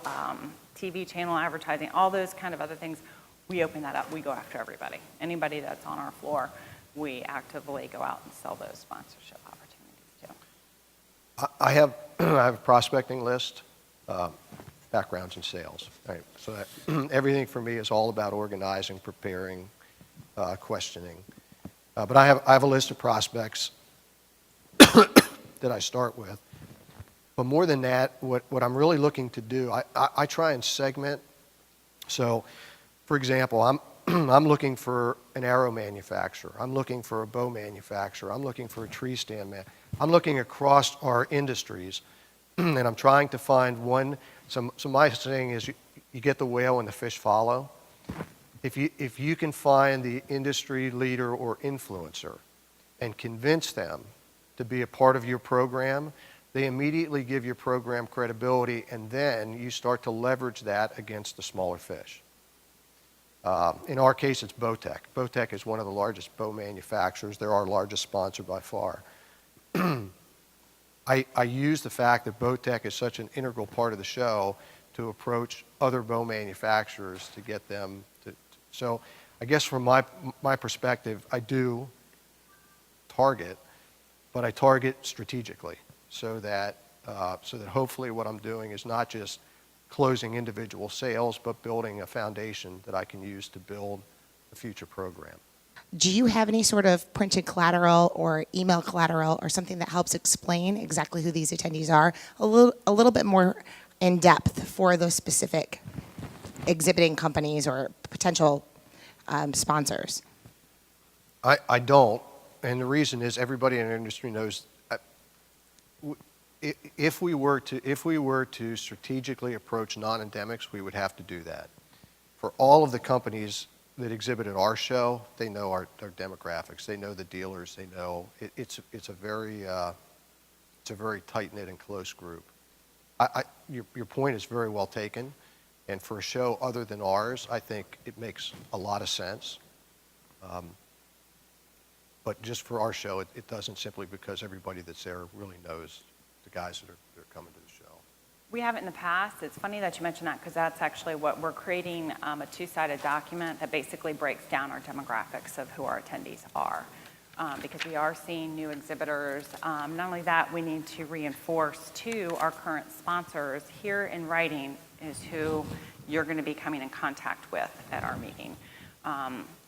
B: TV channel advertising, all those kind of other things, we open that up. We go after everybody. Anybody that's on our floor, we actively go out and sell those sponsorship opportunities too.
C: I have a prospecting list, backgrounds in sales. Right? So everything for me is all about organizing, preparing, questioning. But I have a list of prospects that I start with. But more than that, what I'm really looking to do, I try and segment. So, for example, I'm looking for an arrow manufacturer. I'm looking for a bow manufacturer. I'm looking for a tree stand man. I'm looking across our industries, and I'm trying to find one. So my saying is, you get the whale and the fish follow. If you can find the industry leader or influencer and convince them to be a part of your program, they immediately give your program credibility, and then you start to leverage that against the smaller fish. In our case, it's Bowtech. Bowtech is one of the largest bow manufacturers. They're our largest sponsor by far. I use the fact that Bowtech is such an integral part of the show to approach other bow manufacturers to get them to. So I guess from my perspective, I do target, but I target strategically, so that hopefully what I'm doing is not just closing individual sales, but building a foundation that I can use to build a future program.
N: Do you have any sort of printed collateral or email collateral or something that helps explain exactly who these attendees are a little bit more in depth for those specific exhibiting companies or potential sponsors?
C: I don't, and the reason is everybody in our industry knows. If we were to strategically approach non-endemics, we would have to do that. For all of the companies that exhibit at our show, they know our demographics. They know the dealers. They know it's a very tight-knit and close group. Your point is very well taken, and for a show other than ours, I think it makes a lot of sense. But just for our show, it doesn't, simply because everybody that's there really knows the guys that are coming to the show.
B: We have it in the past. It's funny that you mentioned that, because that's actually what we're creating, a two-sided document that basically breaks down our demographics of who our attendees are. Because we are seeing new exhibitors. Not only that, we need to reinforce to our current sponsors, here in writing is who you're going to be coming in contact with at our meeting.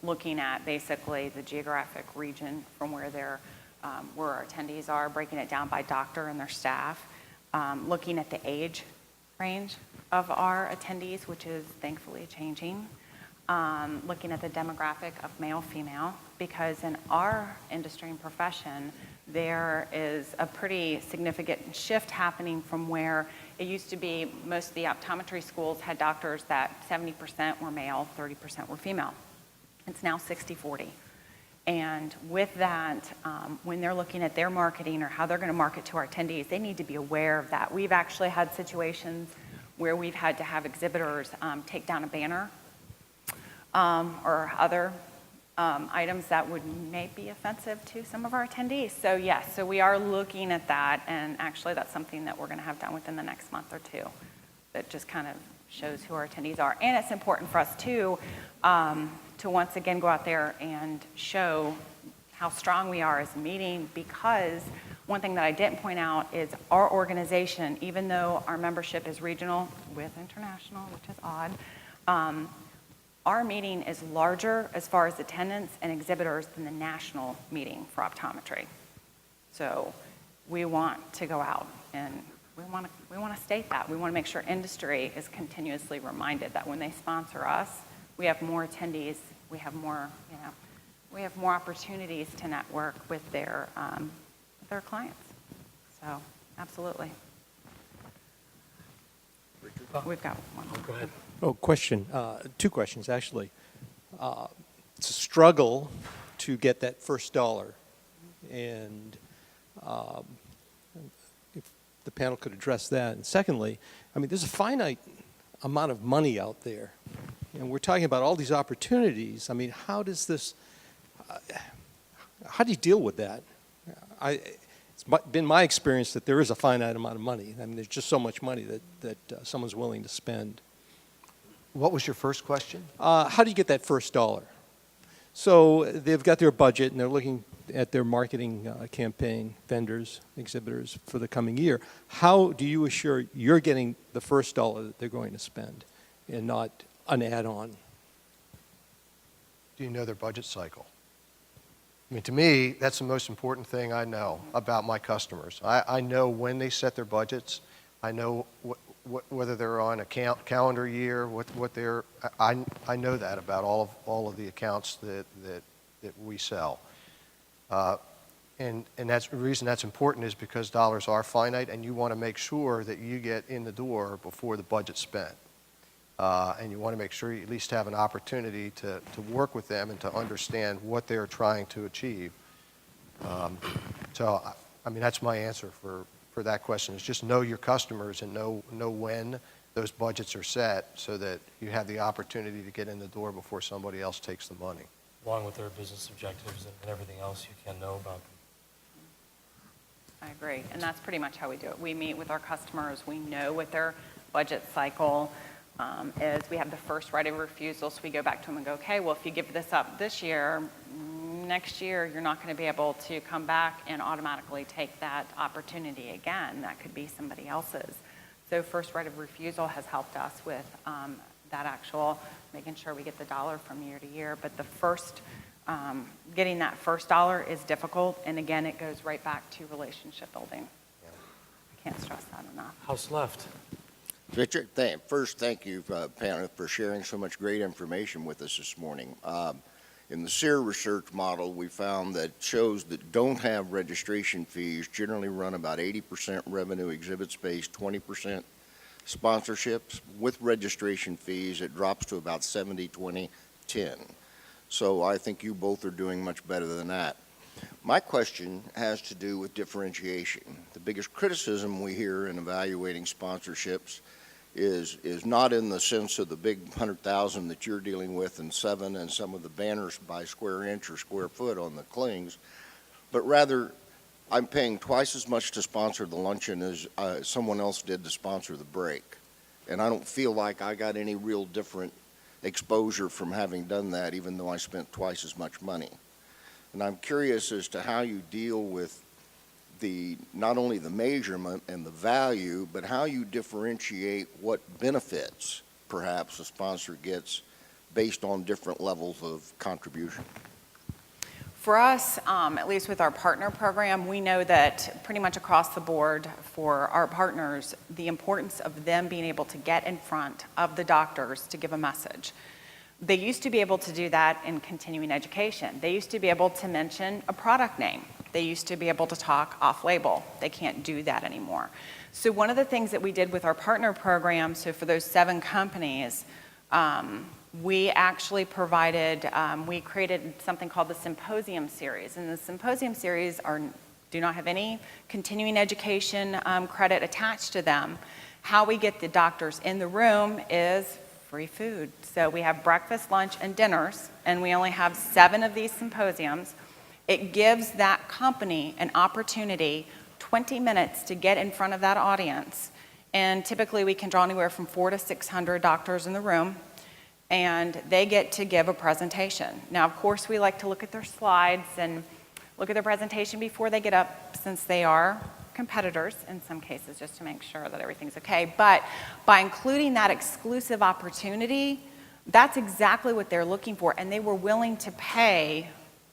B: Looking at basically the geographic region from where our attendees are, breaking it down by doctor and their staff, looking at the age range of our attendees, which is thankfully changing, looking at the demographic of male, female, because in our industry and profession, there is a pretty significant shift happening from where it used to be most of the optometry schools had doctors that 70% were male, 30% were female. It's now 60-40. And with that, when they're looking at their marketing or how they're going to market to our attendees, they need to be aware of that. We've actually had situations where we've had to have exhibitors take down a banner or other items that may be offensive to some of our attendees. So yes, so we are looking at that, and actually that's something that we're going to have done within the next month or two that just kind of shows who our attendees are. And it's important for us too, to once again go out there and show how strong we are as a meeting, because one thing that I didn't point out is our organization, even though our membership is regional with international, which is odd, our meeting is larger as far as attendance and exhibitors than the national meeting for optometry. So we want to go out and we want to state that. We want to make sure industry is continuously reminded that when they sponsor us, we have more attendees, we have more opportunities to network with their clients. So, absolutely. We've got one.
A: Go ahead.
O: Oh, question. Two questions, actually. It's a struggle to get that first dollar. And if the panel could address that. And secondly, I mean, there's a finite amount of money out there. And we're talking about all these opportunities. I mean, how does this, how do you deal with that? It's been my experience that there is a finite amount of money. I mean, there's just so much money that someone's willing to spend.
C: What was your first question?
O: How do you get that first dollar? So they've got their budget and they're looking at their marketing campaign, vendors, exhibitors for the coming year. How do you assure you're getting the first dollar that they're going to spend and not an add-on?
C: Do you know their budget cycle? I mean, to me, that's the most important thing I know about my customers. I know when they set their budgets. I know whether they're on a calendar year, what they're. I know that about all of the accounts that we sell. And that's the reason that's important, is because dollars are finite, and you want to make sure that you get in the door before the budget's spent. And you want to make sure you at least have an opportunity to work with them and to understand what they're trying to achieve. So, I mean, that's my answer for that question, is just know your customers and know when those budgets are set so that you have the opportunity to get in the door before somebody else takes the money.
A: Along with their business objectives and everything else you can know about them.
B: I agree, and that's pretty much how we do it. We meet with our customers, we know what their budget cycle is. We have the first right of refusal, so we go back to them and go, okay, well, if you give this up this year, next year you're not going to be able to come back and automatically take that opportunity again. That could be somebody else's. So first right of refusal has helped us with that actual making sure we get the dollar from year to year. But the first getting that first dollar is difficult, and again, it goes right back to relationship building. I can't stress that enough.
A: House left.
P: Richard, first, thank you, panel, for sharing so much great information with us this morning. In the SEER research model, we found that shows that don't have registration fees generally run about 80% revenue exhibit space, 20% sponsorships. With registration fees, it drops to about 70, 20, 10. So I think you both are doing much better than that. My question has to do with differentiation. The biggest criticism we hear in evaluating sponsorships is not in the sense of the big 100,000 that you're dealing with and 7 and some of the banners by square inch or square foot on the clings, but rather I'm paying twice as much to sponsor the luncheon as someone else did to sponsor the break. And I don't feel like I got any real different exposure from having done that, even though I spent twice as much money. And I'm curious as to how you deal with not only the measurement and the value, but how you differentiate what benefits perhaps a sponsor gets based on different levels of contribution.
B: For us, at least with our partner program, we know that pretty much across the board for our partners, the importance of them being able to get in front of the doctors to give a message. They used to be able to do that in continuing education. They used to be able to mention a product name. They used to be able to talk off-label. They can't do that anymore. So one of the things that we did with our partner program, so for those 7 companies, we actually provided, we created something called the Symposium Series. And the Symposium Series do not have any continuing education credit attached to them. How we get the doctors in the room is free food. So we have breakfast, lunch, and dinners, and we only have 7 of these symposiums. It gives that company an opportunity, 20 minutes to get in front of that audience. And typically we can draw anywhere from 400 to 600 doctors in the room, and they get to give a presentation. Now, of course, we like to look at their slides and look at their presentation before they get up, since they are competitors in some cases, just to make sure that everything's okay. But by including that exclusive opportunity, that's exactly what they're looking for, and they were willing to pay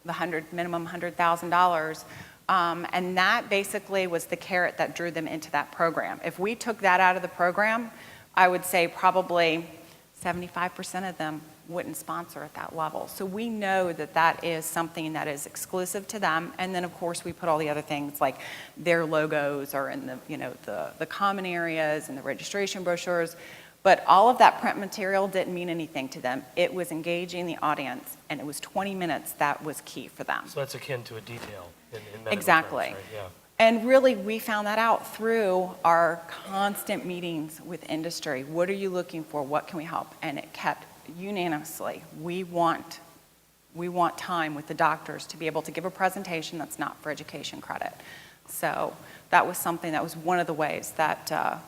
B: the minimum $100,000, and that basically was the carrot that drew them into that program. If we took that out of the program, I would say probably 75% of them wouldn't sponsor at that level. So we know that that is something that is exclusive to them, and then of course we put all the other things like their logos are in the common areas and the registration brochures. But all of that print material didn't mean anything to them. It was engaging the audience, and it was 20 minutes that was key for them.
A: So that's akin to a detail in medical
B: Exactly.
A: terms, right? Yeah.
B: And really, we found that out through our constant meetings with industry. What are you looking for? What can we help? And it kept unanimously, we want time with the doctors to be able to give a presentation that's not for education credit. So that was something that was one of the ways that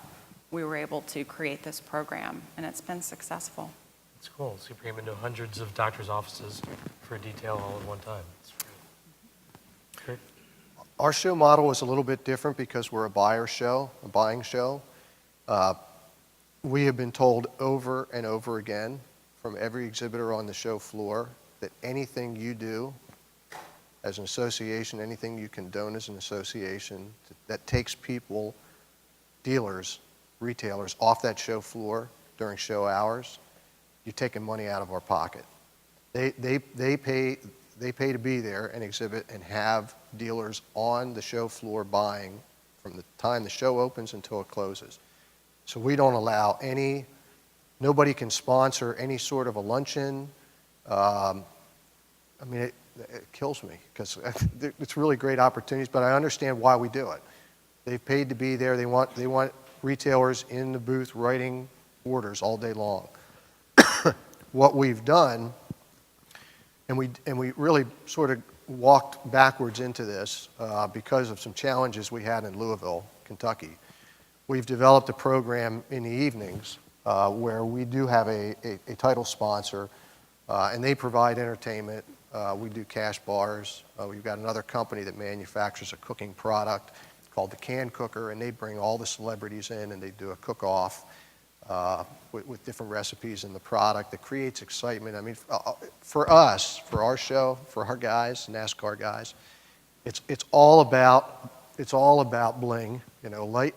B: we were able to create this program, and it's been successful.
A: It's cool. So you bring them into hundreds of doctors' offices for a detail all at one time. It's great.
C: Our show model is a little bit different because we're a buyer show, a buying show. We have been told over and over again from every exhibitor on the show floor that anything you do as an association, anything you condone as an association that takes people, dealers, retailers off that show floor during show hours, you're taking money out of our pocket. They pay to be there and exhibit and have dealers on the show floor buying from the time the show opens until it closes. So we don't allow nobody can sponsor any sort of a luncheon. I mean, it kills me because it's really great opportunities, but I understand why we do it. They've paid to be there. They want retailers in the booth writing orders all day long. What we've done, and we really sort of walked backwards into this because of some challenges we had in Louisville, Kentucky. We've developed a program in the evenings where we do have a title sponsor, and they provide entertainment. We do cash bars. We've got another company that manufactures a cooking product called the Can Cooker, and they bring all the celebrities in and they do a cook-off. with different recipes in the product that creates excitement. I mean, for us, for our show, for our guys, NASCAR guys, it's all about bling. You know, light.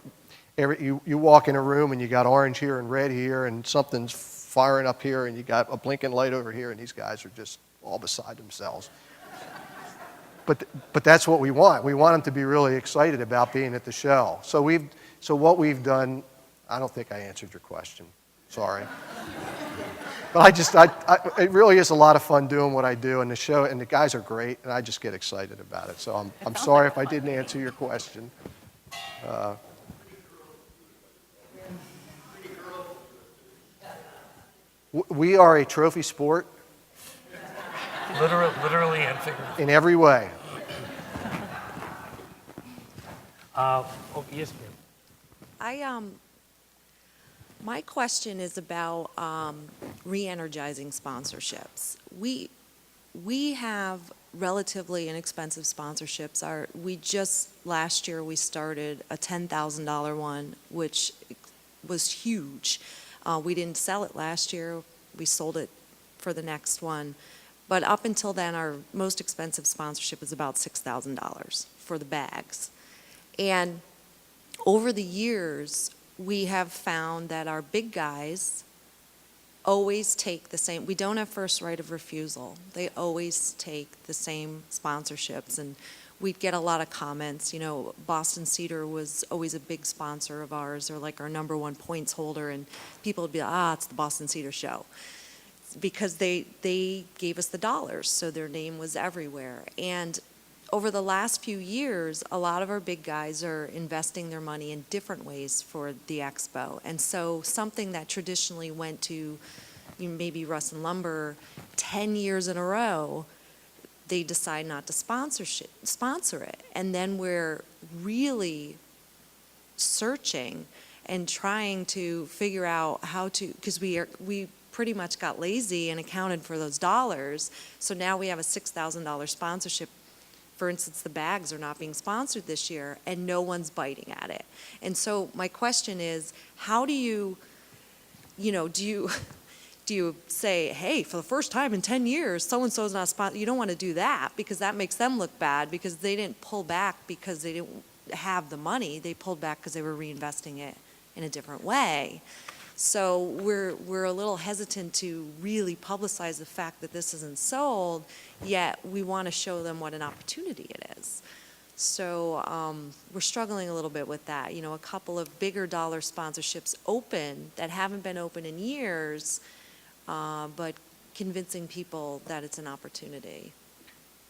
C: You walk in a room and you got orange here and red here, and something's firing up here, and you got a blinking light over here, and these guys are just all beside themselves. But that's what we want. We want them to be really excited about being at the show. So what we've done, I don't think I answered your question. Sorry. But it really is a lot of fun doing what I do, and the show, and the guys are great, and I just get excited about it. So I'm sorry if I didn't answer your question. We are a trophy sport.
A: Literally and figuratively.
C: In every way.
A: Yes, ma'am.
Q: My question is about re-energizing sponsorships. We have relatively inexpensive sponsorships. Last year we started a $10,000 one, which was huge. We didn't sell it last year. We sold it for the next one. But up until then, our most expensive sponsorship was about $6,000 for the bags. And over the years, we have found that our big guys always take the same. We don't have first right of refusal. They always take the same sponsorships. And we'd get a lot of comments. You know, Boston Cedar was always a big sponsor of ours, or like our #1 points holder. And people would be like, it's the Boston Cedar show. Because they gave us the dollars, so their name was everywhere. And over the last few years, a lot of our big guys are investing their money in different ways for the expo. And so something that traditionally went to maybe Russ and Lumber 10 years in a row, they decide not to sponsor it. And then we're really searching and trying to figure out how to, because we pretty much got lazy and accounted for those dollars. So now we have a $6,000 sponsorship. For instance, the bags are not being sponsored this year, and no one's biting at it. And so my question is, how do you say, hey, for the first time in 10 years, so-and-so's not sponsored? You don't want to do that, because that makes them look bad, because they didn't pull back because they didn't have the money. They pulled back because they were reinvesting it in a different way. So we're a little hesitant to really publicize the fact that this isn't sold, yet we want to show them what an opportunity it is. So we're struggling a little bit with that. You know, a couple of bigger dollar sponsorships open that haven't been open in years, but convincing people that it's an opportunity.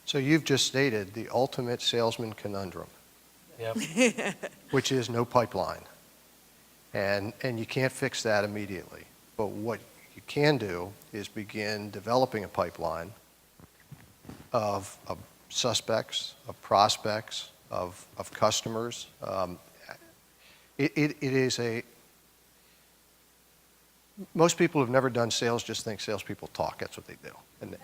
C: So you've just stated the ultimate salesman conundrum,
A: Yep.
C: which is no pipeline. And you can't fix that immediately. But what you can do is begin developing a pipeline of suspects, of prospects, of customers. It is most people who've never done sales just think salespeople talk. That's what they do, and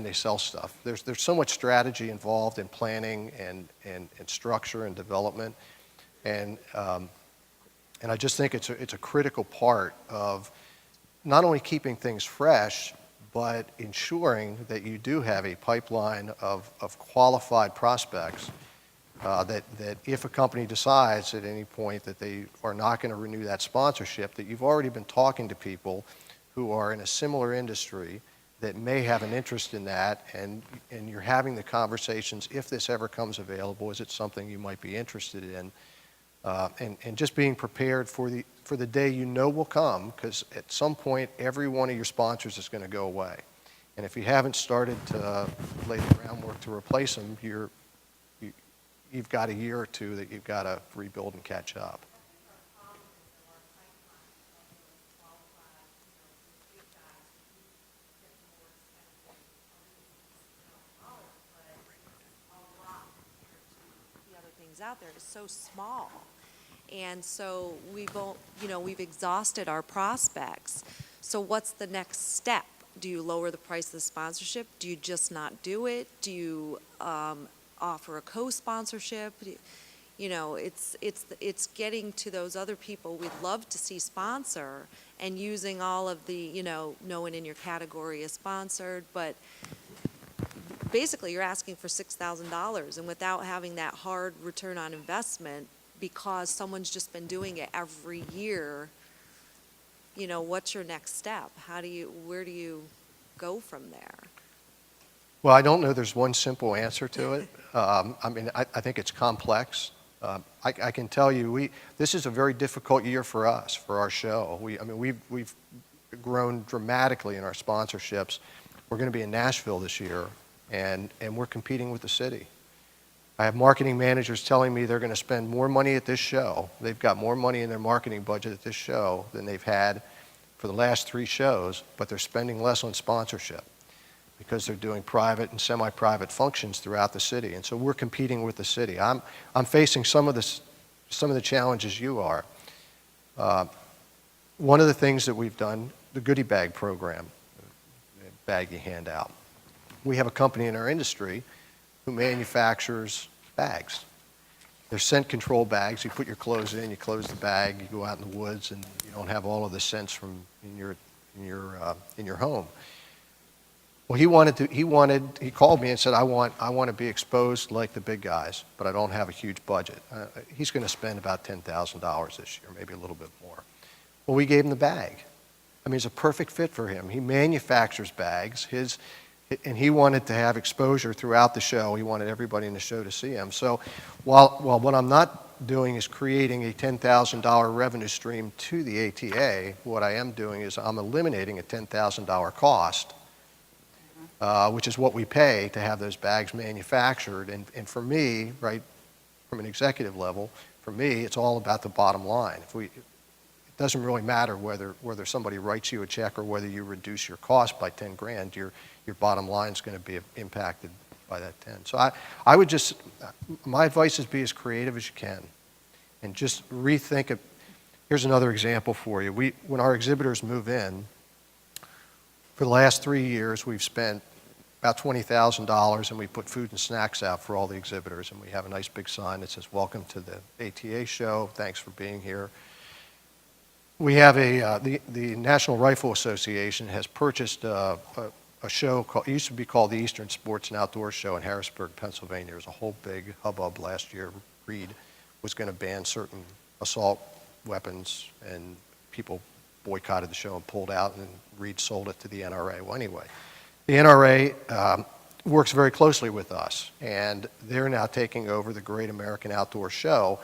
C: they sell stuff. There's so much strategy involved in planning and structure and development, and I just think it's a critical part of not only keeping things fresh, but ensuring that you do have a pipeline of qualified prospects that if a company decides at any point that they are not going to renew that sponsorship, that you've already been talking to people who are in a similar industry that may have an interest in that, and you're having the conversations, if this ever comes available, is it something you might be interested in? And just being prepared for the day you know will come, because at some point every one of your sponsors is going to go away. And if you haven't started to lay the groundwork to replace them, you've got a year or two that you've got to rebuild and catch up.
Q: Out there is so small, and so we've exhausted our prospects. So what's the next step? Do you lower the price of the sponsorship? Do you just not do it? Do you offer a co-sponsorship? it's getting to those other people we'd love to see sponsor and using all of the, no one in your category is sponsored, but basically you're asking for $6,000 and without having that hard return on investment because someone's just been doing it every year, what's your next step? Where do you go from there?
C: Well, I don't know there's one simple answer to it. I think it's complex. I can tell you, this is a very difficult year for us, for our show. We've grown dramatically in our sponsorships. We're going to be in Nashville this year, and we're competing with the city. I have marketing managers telling me they're going to spend more money at this show. They've got more money in their marketing budget at this show than they've had for the last 3 shows, but they're spending less on sponsorship because they're doing private and semi-private functions throughout the city. And so we're competing with the city. I'm facing some of the challenges you are. One of the things that we've done, the goodie bag program, the bag you hand out. We have a company in our industry who manufactures bags. They're scent control bags. You put your clothes in, you close the bag, you go out in the woods, and you don't have all of the scents from in your home. Well, he called me and said, I want to be exposed like the big guys, but I don't have a huge budget. He's going to spend about $10,000 this year, maybe a little bit more. Well, we gave him the bag. It's a perfect fit for him. He manufactures bags. And he wanted to have exposure throughout the show. He wanted everybody in the show to see him. So while what I'm not doing is creating a $10,000 revenue stream to the ATA, what I am doing is I'm eliminating a $10,000 cost, which is what we pay to have those bags manufactured. And for me, right, from an executive level, for me, it's all about the bottom line. It doesn't really matter whether somebody writes you a check or whether you reduce your cost by 10 grand, your bottom line is going to be impacted by that 10. So I would just, my advice is be as creative as you can and just rethink it. Here's another example for you. When our exhibitors move in, for the last 3 years, we've spent about $20,000 and we put food and snacks out for all the exhibitors, and we have a nice big sign that says, "Welcome to the ATA show. Thanks for being here." We have the National Rifle Association has purchased a show called, it used to be called the Eastern Sports and Outdoors Show in Harrisburg, Pennsylvania. There was a whole big hubbub last year. Reed was going to ban certain assault weapons, and people boycotted the show and pulled out, and Reed sold it to the NRA. Well, anyway, the NRA works very closely with us, and they're now taking over the Great American Outdoor Show.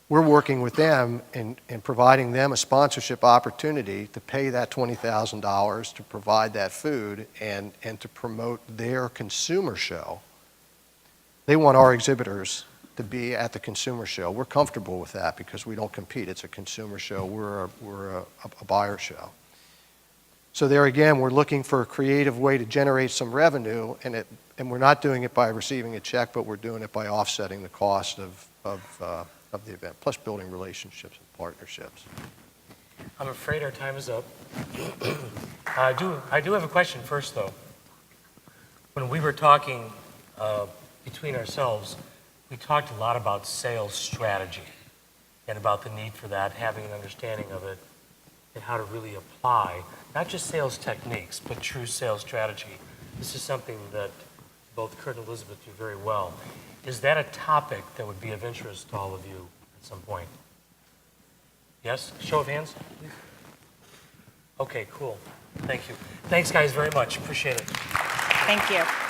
C: We're working with them and providing them a sponsorship opportunity to pay that $20,000 to provide that food and to promote their consumer show. They want our exhibitors to be at the consumer show. We're comfortable with that because we don't compete. It's a consumer show. We're a buyer show. So there again, we're looking for a creative way to generate some revenue, and we're not doing it by receiving a check, but we're doing it by offsetting the cost of the event, plus building relationships and partnerships.
A: I'm afraid our time is up. I do have a question first, though. When we were talking between ourselves, we talked a lot about sales strategy and about the need for that, having an understanding of it, and how to really apply, not just sales techniques, but true sales strategy. This is something that both Kurt and Elizabeth do very well. Is that a topic that would be of interest to all of you at some point? Yes? Show of hands, please. Okay, cool. Thank you. Thanks, guys, very much. Appreciate it.
B: Thank you.